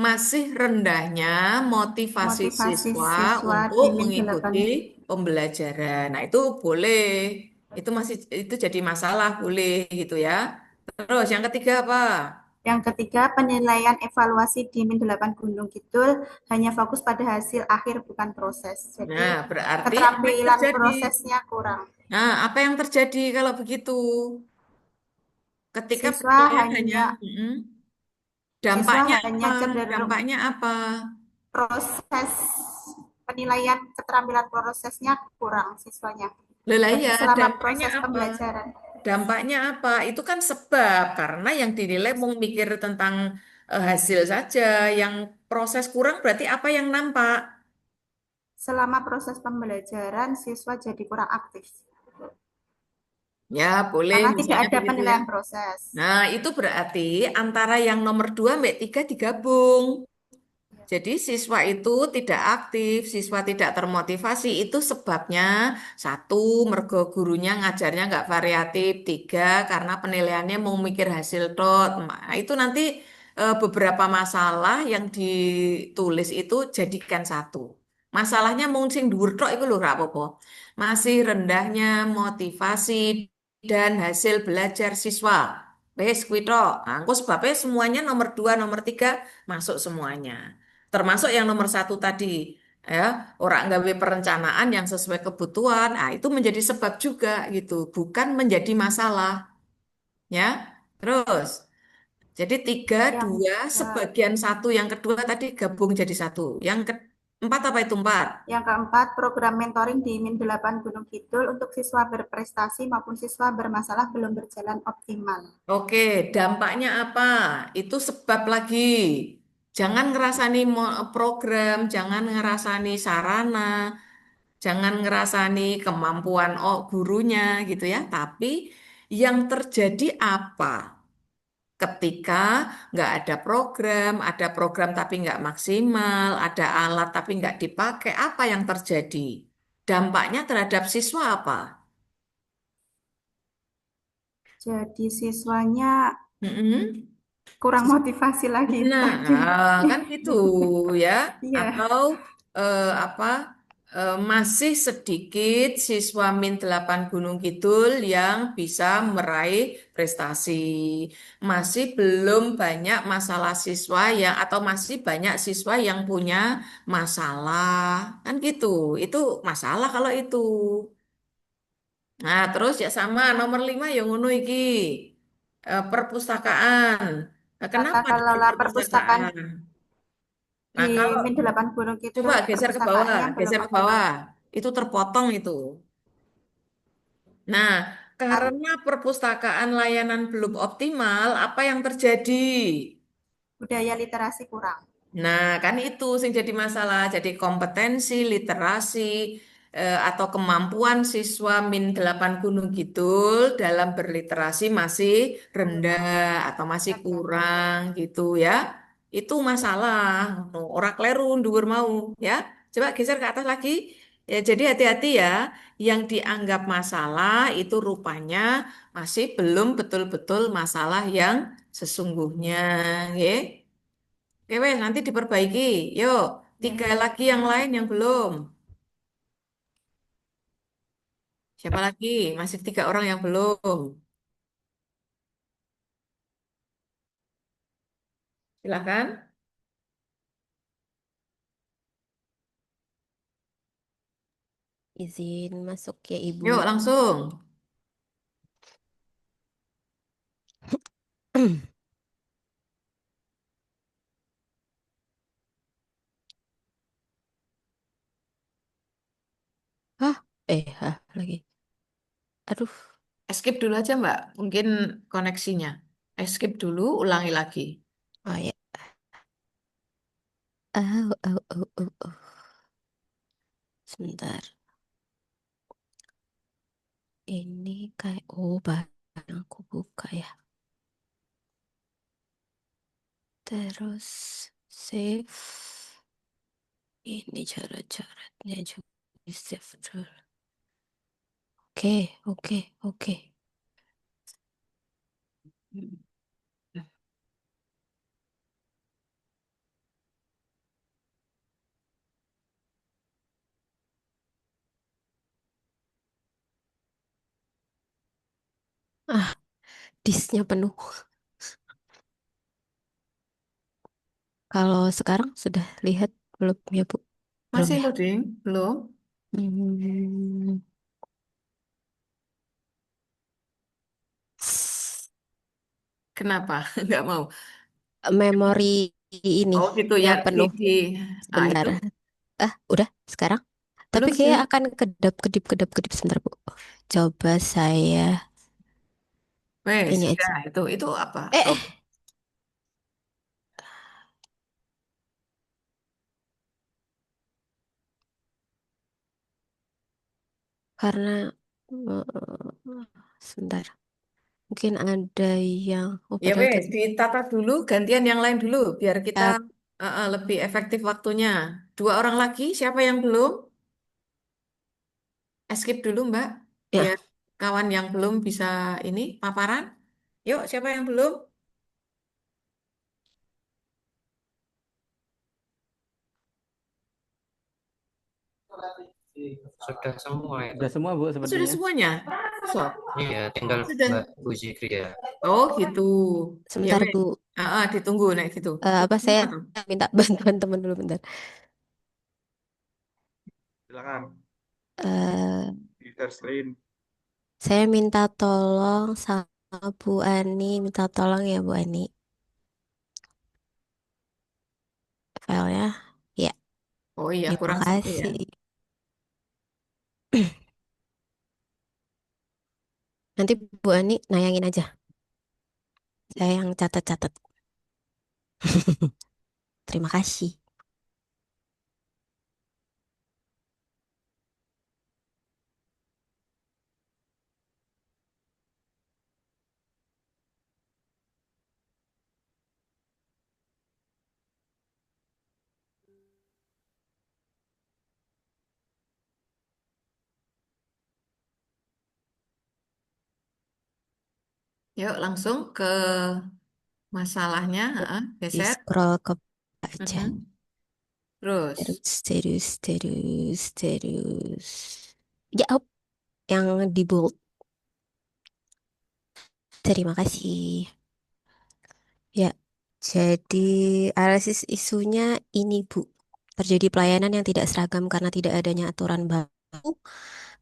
masih rendahnya motivasi motivasi siswa siswa untuk di Min 8. mengikuti pembelajaran. Nah, itu boleh. Itu masih itu jadi masalah boleh gitu ya. Terus yang ketiga apa? Yang ketiga, penilaian evaluasi di Min 8 Gunung Kidul hanya fokus pada hasil akhir bukan proses. Jadi Nah, berarti apa yang keterampilan terjadi? prosesnya kurang. Nah, apa yang terjadi kalau begitu? Ketika Siswa penilaian hanya hanya siswa dampaknya apa? hanya cenderung Dampaknya apa? proses penilaian keterampilan prosesnya kurang siswanya. Lelah Jadi ya, selama dampaknya proses apa? pembelajaran, Dampaknya apa? Itu kan sebab karena yang dinilai mau mikir tentang hasil saja. Yang proses kurang berarti apa yang nampak? selama proses pembelajaran siswa jadi kurang aktif Ya, boleh karena tidak misalnya ada begitu ya. penilaian proses. Nah, itu berarti antara yang nomor 2 sampai 3 digabung. Jadi siswa itu tidak aktif, siswa tidak termotivasi. Itu sebabnya satu, mergo gurunya ngajarnya nggak variatif. Tiga, karena penilaiannya mau mikir hasil dot. Nah, itu nanti beberapa masalah yang ditulis itu jadikan satu. Masalahnya mung sing dhuwur tok iku lho ra apa-apa. Masih rendahnya motivasi dan hasil belajar siswa. Wes kuwi tok. Nah, engko sebabnya semuanya nomor 2, nomor 3 masuk semuanya. Termasuk yang nomor satu tadi, ya, orang gawe perencanaan yang sesuai kebutuhan, nah itu menjadi sebab juga gitu, bukan menjadi masalah, ya. Terus, jadi tiga, Yang dua, ke- sebagian satu, yang kedua tadi gabung jadi satu. Yang keempat apa itu empat? yang keempat, program mentoring di Min 8 Gunung Kidul untuk siswa berprestasi maupun siswa bermasalah belum berjalan optimal. Oke, dampaknya apa? Itu sebab lagi. Jangan ngerasani program, jangan ngerasani sarana, jangan ngerasani kemampuan gurunya gitu ya. Tapi yang terjadi apa? Ketika nggak ada program tapi nggak maksimal, ada alat tapi nggak dipakai, apa yang terjadi? Dampaknya terhadap siswa apa? Jadi siswanya Mm-mm. kurang motivasi lagi Nah, tadi. kan gitu ya. Iya, Atau apa? Masih sedikit siswa min 8 Gunung Kidul yang bisa meraih prestasi. Masih belum banyak masalah siswa yang atau masih banyak siswa yang punya masalah. Kan gitu. Itu masalah kalau itu. Nah, terus ya sama nomor 5 yang ngono iki. Perpustakaan. Nah, Tata kenapa di kelola perpustakaan perpustakaan? di Nah, kalau min 8 Gunung coba Kidul geser ke bawah, perpustakaannya belum geser ke optimal. bawah. Itu terpotong itu. Nah, Kar- karena perpustakaan layanan belum optimal, apa yang terjadi? Budaya literasi kurang. Nah, kan itu sing jadi masalah. Jadi kompetensi, literasi, atau kemampuan siswa min 8 Gunung Kidul dalam berliterasi masih rendah atau masih kurang gitu ya. Itu masalah. Ora kleru dhuwur mau ya. Coba geser ke atas lagi. Ya, jadi hati-hati ya. Yang dianggap masalah itu rupanya masih belum betul-betul masalah yang sesungguhnya. Ya. Oke, wes, nanti diperbaiki. Yuk, tiga lagi yang lain yang belum. Siapa lagi? Masih tiga orang yang belum. Silakan. Izin masuk ya Ibu. Yuk, langsung. Hah? Lagi. Aduh. Skip dulu aja, Mbak. Mungkin koneksinya. Skip dulu, ulangi lagi. Oh ya. Oh. Sebentar. Ini kayak barang aku buka ya. Terus save. Ini cara-caranya juga di save dulu. Oke. Ah, disknya penuh. Kalau sekarang sudah lihat belum ya Bu? Belum Masih ya? loading? Belum? Hmm. Kenapa? Nggak mau. Memori ini Oh, gitu ya. yang penuh. Itu Sebentar. Udah sekarang? Tapi belum kayak sih. akan kedap-kedip sebentar, Bu. Coba saya Wes, ini sudah. aja. Itu apa? Eh, Oh, eh, karena sebentar. Mungkin ada yang ya padahal wes, tadi ditata dulu, gantian yang lain dulu, biar kita lebih efektif waktunya. Dua orang lagi, siapa yang belum? Skip dulu, Mbak, ya biar kawan yang belum bisa ini paparan. Yuk, siapa yang belum? Sudah semua itu. Sudah semua Bu Oh, sudah sepertinya. semuanya. So, Iya, tinggal sudah. Mbak Bu Zikri ya. Oh, gitu. Ya sebentar, wes. Bu. Ditunggu naik gitu. Apa Sudah saya semua tuh. minta bantuan teman dulu bentar. Silakan. Eh, Di share screen. saya minta tolong sama Bu Ani, minta tolong ya Bu Ani. Filenya. Ya, Oh iya, terima kurang satu ya. kasih. Nanti Bu Ani nayangin aja. Saya yang catat-catat. Terima kasih. Yuk, langsung ke masalahnya. Di Geser. scroll ke bawah aja. Mhm. Terus. Terus. Ya, yang di bold. Terima kasih. Ya, jadi analisis isunya ini, Bu. Terjadi pelayanan yang tidak seragam karena tidak adanya aturan baku,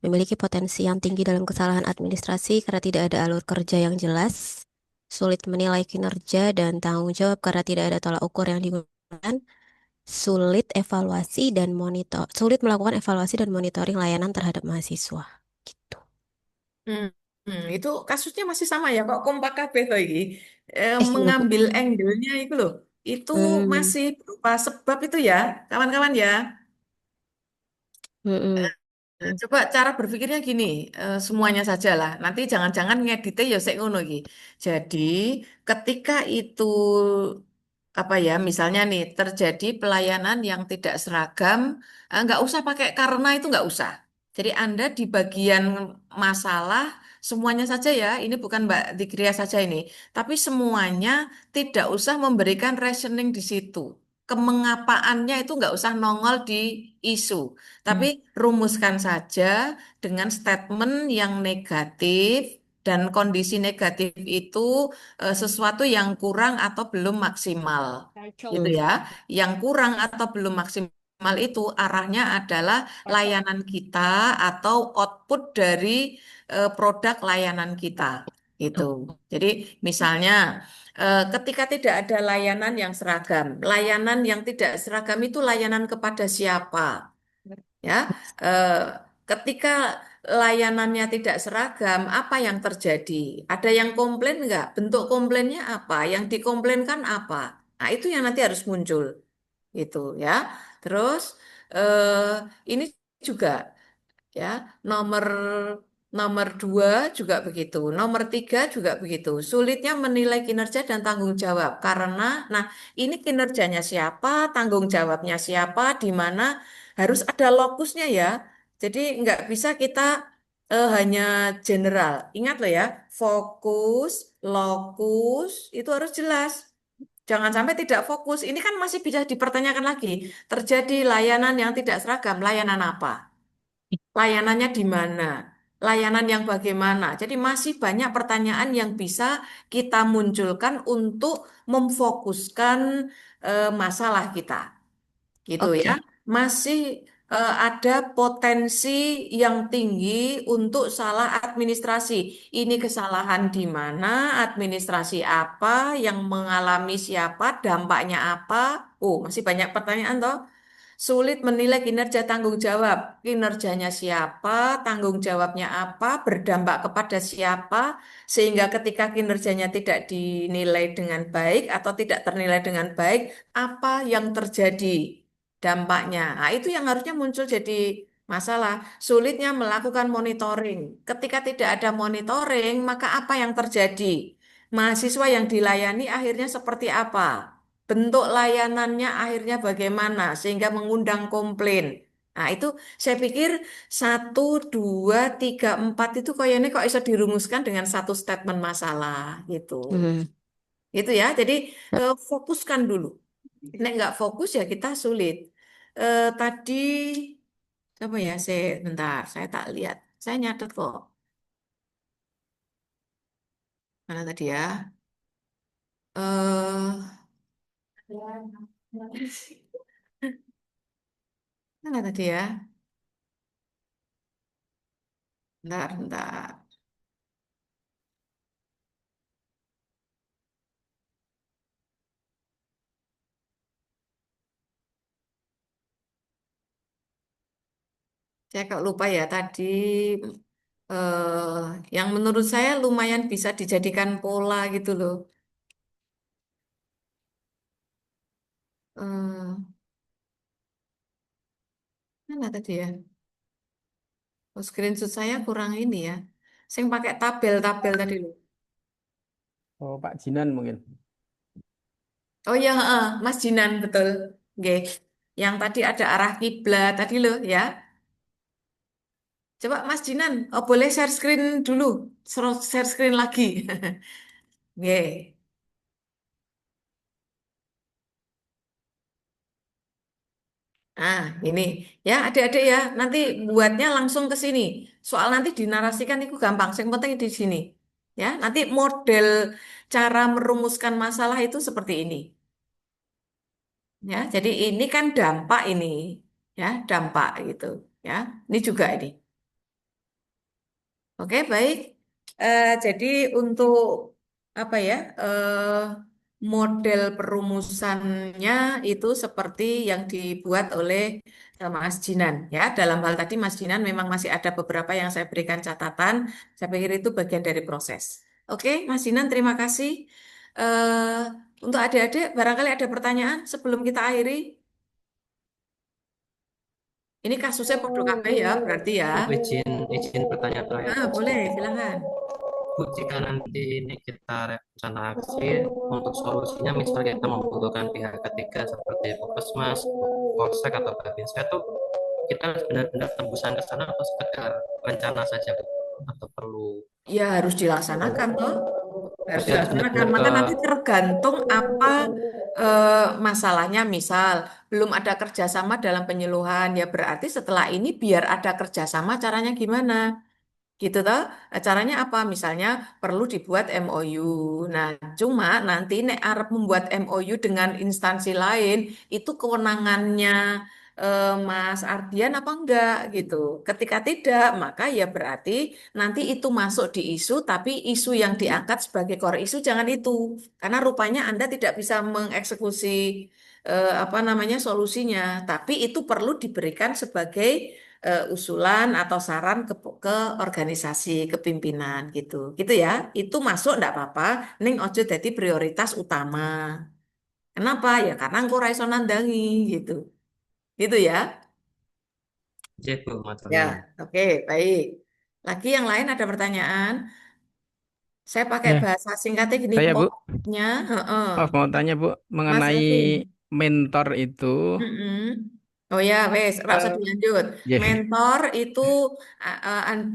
memiliki potensi yang tinggi dalam kesalahan administrasi karena tidak ada alur kerja yang jelas, sulit menilai kinerja dan tanggung jawab karena tidak ada tolak ukur yang digunakan, sulit melakukan evaluasi dan monitoring layanan terhadap mahasiswa. Gitu. Hmm, itu kasusnya masih sama ya, kok kompak kabeh to iki. Gimana, Bu? Mengambil angle-nya itu loh. Itu Hmm, masih berupa sebab itu ya, kawan-kawan ya. mm-mm. Coba cara berpikirnya gini, semuanya saja lah. Nanti jangan-jangan ngeditnya ya sek ngono iki. Jadi, ketika itu apa ya, misalnya nih terjadi pelayanan yang tidak seragam, nggak usah pakai karena itu nggak usah. Jadi Anda di bagian masalah semuanya saja ya, ini bukan Mbak Dikria saja ini, tapi semuanya tidak usah memberikan rationing di situ. Kemengapaannya itu nggak usah nongol di isu, tapi rumuskan saja dengan statement yang negatif dan kondisi negatif itu sesuatu yang kurang atau belum maksimal. Gitu Hmm. ya. Yang kurang atau belum maksimal itu arahnya adalah layanan kita atau output dari produk layanan kita. Gitu. Jadi misalnya ketika tidak ada layanan yang seragam, layanan yang tidak seragam itu layanan kepada siapa? Ya, eh, ketika layanannya tidak seragam, apa yang terjadi? Ada yang komplain nggak? Bentuk komplainnya apa? Yang dikomplainkan apa? Nah, itu yang nanti harus muncul, gitu ya. Terus ini juga ya, nomor nomor dua juga begitu, nomor tiga juga begitu. Sulitnya menilai kinerja dan tanggung jawab karena, nah ini kinerjanya siapa, tanggung jawabnya siapa, di mana harus ada lokusnya ya. Jadi nggak bisa kita hanya general. Ingat loh ya, fokus, lokus itu harus jelas. Jangan sampai tidak fokus. Ini kan masih bisa dipertanyakan lagi. Terjadi layanan yang tidak seragam, layanan apa? Layanannya di mana? Layanan yang bagaimana? Jadi masih banyak pertanyaan yang bisa kita munculkan untuk memfokuskan masalah kita, gitu ya. Oke. Masih ada potensi yang tinggi untuk salah administrasi. Ini kesalahan di mana, administrasi apa, yang mengalami siapa, dampaknya apa? Oh, masih banyak pertanyaan toh. Sulit menilai kinerja tanggung jawab. Kinerjanya siapa, tanggung jawabnya apa, berdampak kepada siapa, sehingga ketika kinerjanya tidak dinilai dengan baik atau tidak ternilai dengan baik, apa yang terjadi dampaknya. Nah, itu yang harusnya muncul jadi masalah. Sulitnya melakukan monitoring. Ketika tidak ada monitoring, maka apa yang terjadi? Mahasiswa yang dilayani akhirnya seperti apa? Bentuk layanannya akhirnya bagaimana sehingga mengundang komplain. Nah, itu saya pikir satu, dua, tiga, empat itu kayaknya kok bisa dirumuskan dengan satu statement masalah gitu. Hmm. Gitu ya. Jadi fokuskan dulu. Nek nggak fokus ya kita sulit. Tadi apa ya? Saya bentar, saya tak lihat. Saya nyatet kok. Mana tadi ya? Eh, mana tadi ya? Bentar, bentar. Saya kok lupa ya tadi yang menurut saya lumayan bisa dijadikan pola gitu loh. Eh, Mana tadi ya? Oh, screenshot saya kurang ini ya. Saya pakai tabel-tabel tadi loh. Oh, Pak Jinan mungkin. Oh ya, Mas Jinan betul. Oke. Yang tadi ada arah kiblat tadi loh ya. Coba Mas Jinan, oh boleh share screen dulu. Share screen lagi. Oke. Nah, ini ya adik-adik ya, nanti buatnya langsung ke sini. Soal nanti dinarasikan itu gampang, yang penting di sini. Ya, nanti model cara merumuskan masalah itu seperti ini. Ya, jadi ini kan dampak ini, ya, dampak gitu. Ya, ini juga ini. Oke, baik. Jadi untuk apa ya, model perumusannya itu seperti yang dibuat oleh Mas Jinan. Ya, dalam hal tadi Mas Jinan memang masih ada beberapa yang saya berikan catatan. Saya pikir itu bagian dari proses. Oke, Mas Jinan, terima kasih. Untuk adik-adik, barangkali ada pertanyaan sebelum kita akhiri. Ini kasusnya Produk KB ya, berarti ya. Bu, izin pertanyaan terakhir. Boleh, silakan. Bu, jika nanti ini kita rencana aksi untuk solusinya, misalnya kita membutuhkan pihak ketiga seperti Puskesmas, Polsek atau Babinsa itu kita harus benar-benar tembusan ke sana atau sekedar rencana saja, Bu? Atau perlu Ya harus dilaksanakan toh. Harus harus dilaksanakan. benar-benar Maka ke nanti tergantung apa masalahnya. Misal belum ada kerjasama dalam penyuluhan, ya berarti setelah ini biar ada kerjasama caranya gimana? Gitu toh. Caranya apa? Misalnya perlu dibuat MOU. Nah, cuma nanti nek Arab membuat MOU dengan instansi lain itu kewenangannya Mas Ardian apa enggak gitu. Ketika tidak, maka ya berarti nanti itu masuk di isu, tapi isu yang diangkat sebagai core isu jangan itu. Karena rupanya Anda tidak bisa mengeksekusi apa namanya solusinya, tapi itu perlu diberikan sebagai usulan atau saran ke organisasi kepimpinan gitu gitu ya, itu masuk enggak apa-apa ning ojo jadi prioritas utama. Kenapa ya, karena engkau raiso nandangi gitu gitu ya. J, Bu, matur Ya, nuwun. oke, baik. Lagi yang lain ada pertanyaan? Saya pakai Ya, bahasa singkatnya gini saya Bu, pokoknya. Heeh. maaf mau tanya Bu, Mas mengenai Revi. mentor itu. Mm-mm. Oh ya, wes, nggak usah eh dilanjut. ya, Mentor itu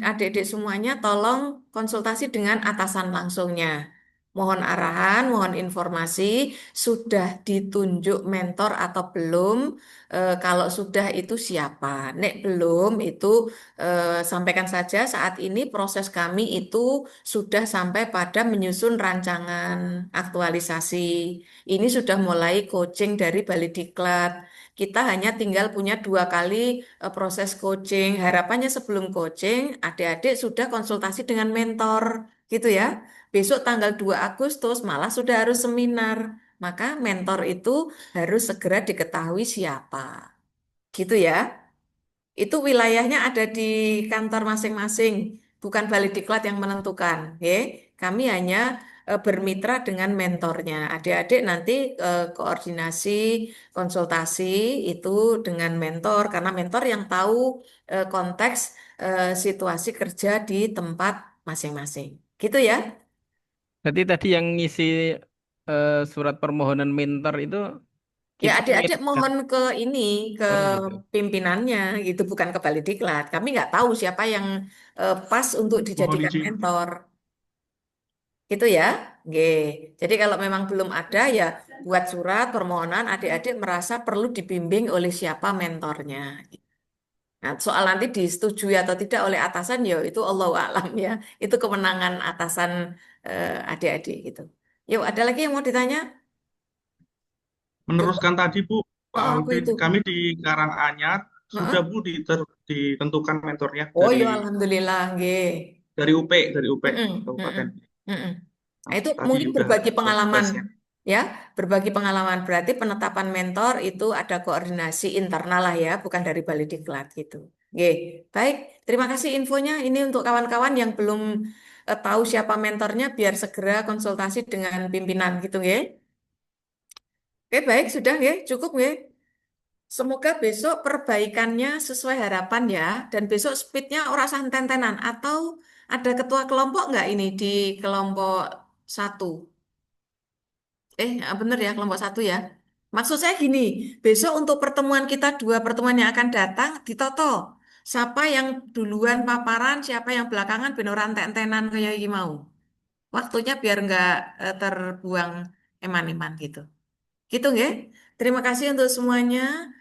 adik-adik semuanya tolong konsultasi dengan atasan langsungnya. Mohon arahan, mohon informasi, sudah ditunjuk mentor atau belum? Kalau sudah itu siapa? Nek belum itu sampaikan saja saat ini proses kami itu sudah sampai pada menyusun rancangan aktualisasi. Ini sudah mulai coaching dari Balikdiklat. Kita hanya tinggal punya 2 kali proses coaching. Harapannya sebelum coaching, adik-adik sudah konsultasi dengan mentor, gitu ya. Besok tanggal 2 Agustus malah sudah harus seminar. Maka mentor itu harus segera diketahui siapa. Gitu ya. Itu wilayahnya ada di kantor masing-masing, bukan Balikdiklat yang menentukan. Ya. Kami hanya bermitra dengan mentornya. Adik-adik nanti koordinasi, konsultasi itu dengan mentor, karena mentor yang tahu konteks situasi kerja di tempat masing-masing. Gitu ya. berarti tadi yang ngisi surat permohonan mentor itu Ya kita adik-adik mentor mohon ke ini, ke gitu. pimpinannya, gitu bukan ke Balikdiklat. Kami nggak tahu siapa yang pas untuk Mohon dijadikan izin. mentor. Gitu ya. G. Jadi kalau memang belum ada ya buat surat permohonan adik-adik merasa perlu dibimbing oleh siapa mentornya. Nah, soal nanti disetujui atau tidak oleh atasan ya itu Allahu alam ya. Itu kemenangan atasan adik-adik gitu. Yuk, ada lagi yang mau ditanya? Cukup? Meneruskan tadi Bu, Oh, apa itu? kami di Karanganyar sudah Heeh. Bu ditentukan mentornya Oh dari ya, alhamdulillah, nggih. dari UP Mm-mm, mm-mm, Kabupaten. mm-mm. Nah, Nah, itu tadi mungkin udah berbagi ada pengalaman, tugasnya. ya. Berbagi pengalaman berarti penetapan mentor itu ada koordinasi internal lah ya, bukan dari Balikdiklat gitu. Oke, baik. Terima kasih infonya. Ini untuk kawan-kawan yang belum tahu siapa mentornya, biar segera konsultasi dengan pimpinan gitu, ya. Oke, baik, sudah, ya, cukup, ya. Semoga besok perbaikannya sesuai harapan ya, dan besok speednya ora santen-tenan. Atau ada ketua kelompok nggak ini di kelompok satu? Bener ya, kelompok satu ya. Maksud saya gini, besok untuk pertemuan kita 2 pertemuan yang akan datang, ditoto. Siapa yang duluan paparan, siapa yang belakangan, bener enten-tenan kayak gini mau. Waktunya biar nggak terbuang eman-eman gitu. Gitu nggih. Terima kasih untuk semuanya.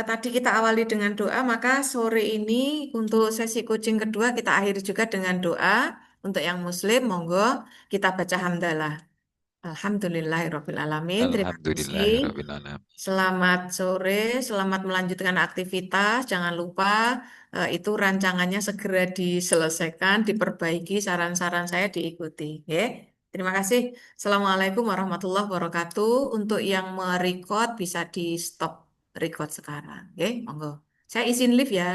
tadi kita awali dengan doa, maka sore ini untuk sesi coaching kedua kita akhiri juga dengan doa. Untuk yang Muslim, monggo kita baca hamdalah. Alhamdulillahirrahmanirrahim. Terima kasih. Alhamdulillahirrahmanirrahim. Selamat sore, selamat melanjutkan aktivitas. Jangan lupa itu rancangannya segera diselesaikan, diperbaiki, saran-saran saya diikuti. Ya. Terima kasih. Assalamualaikum warahmatullahi wabarakatuh. Untuk yang merecord bisa di stop record sekarang. Oke, monggo. Saya izin live ya.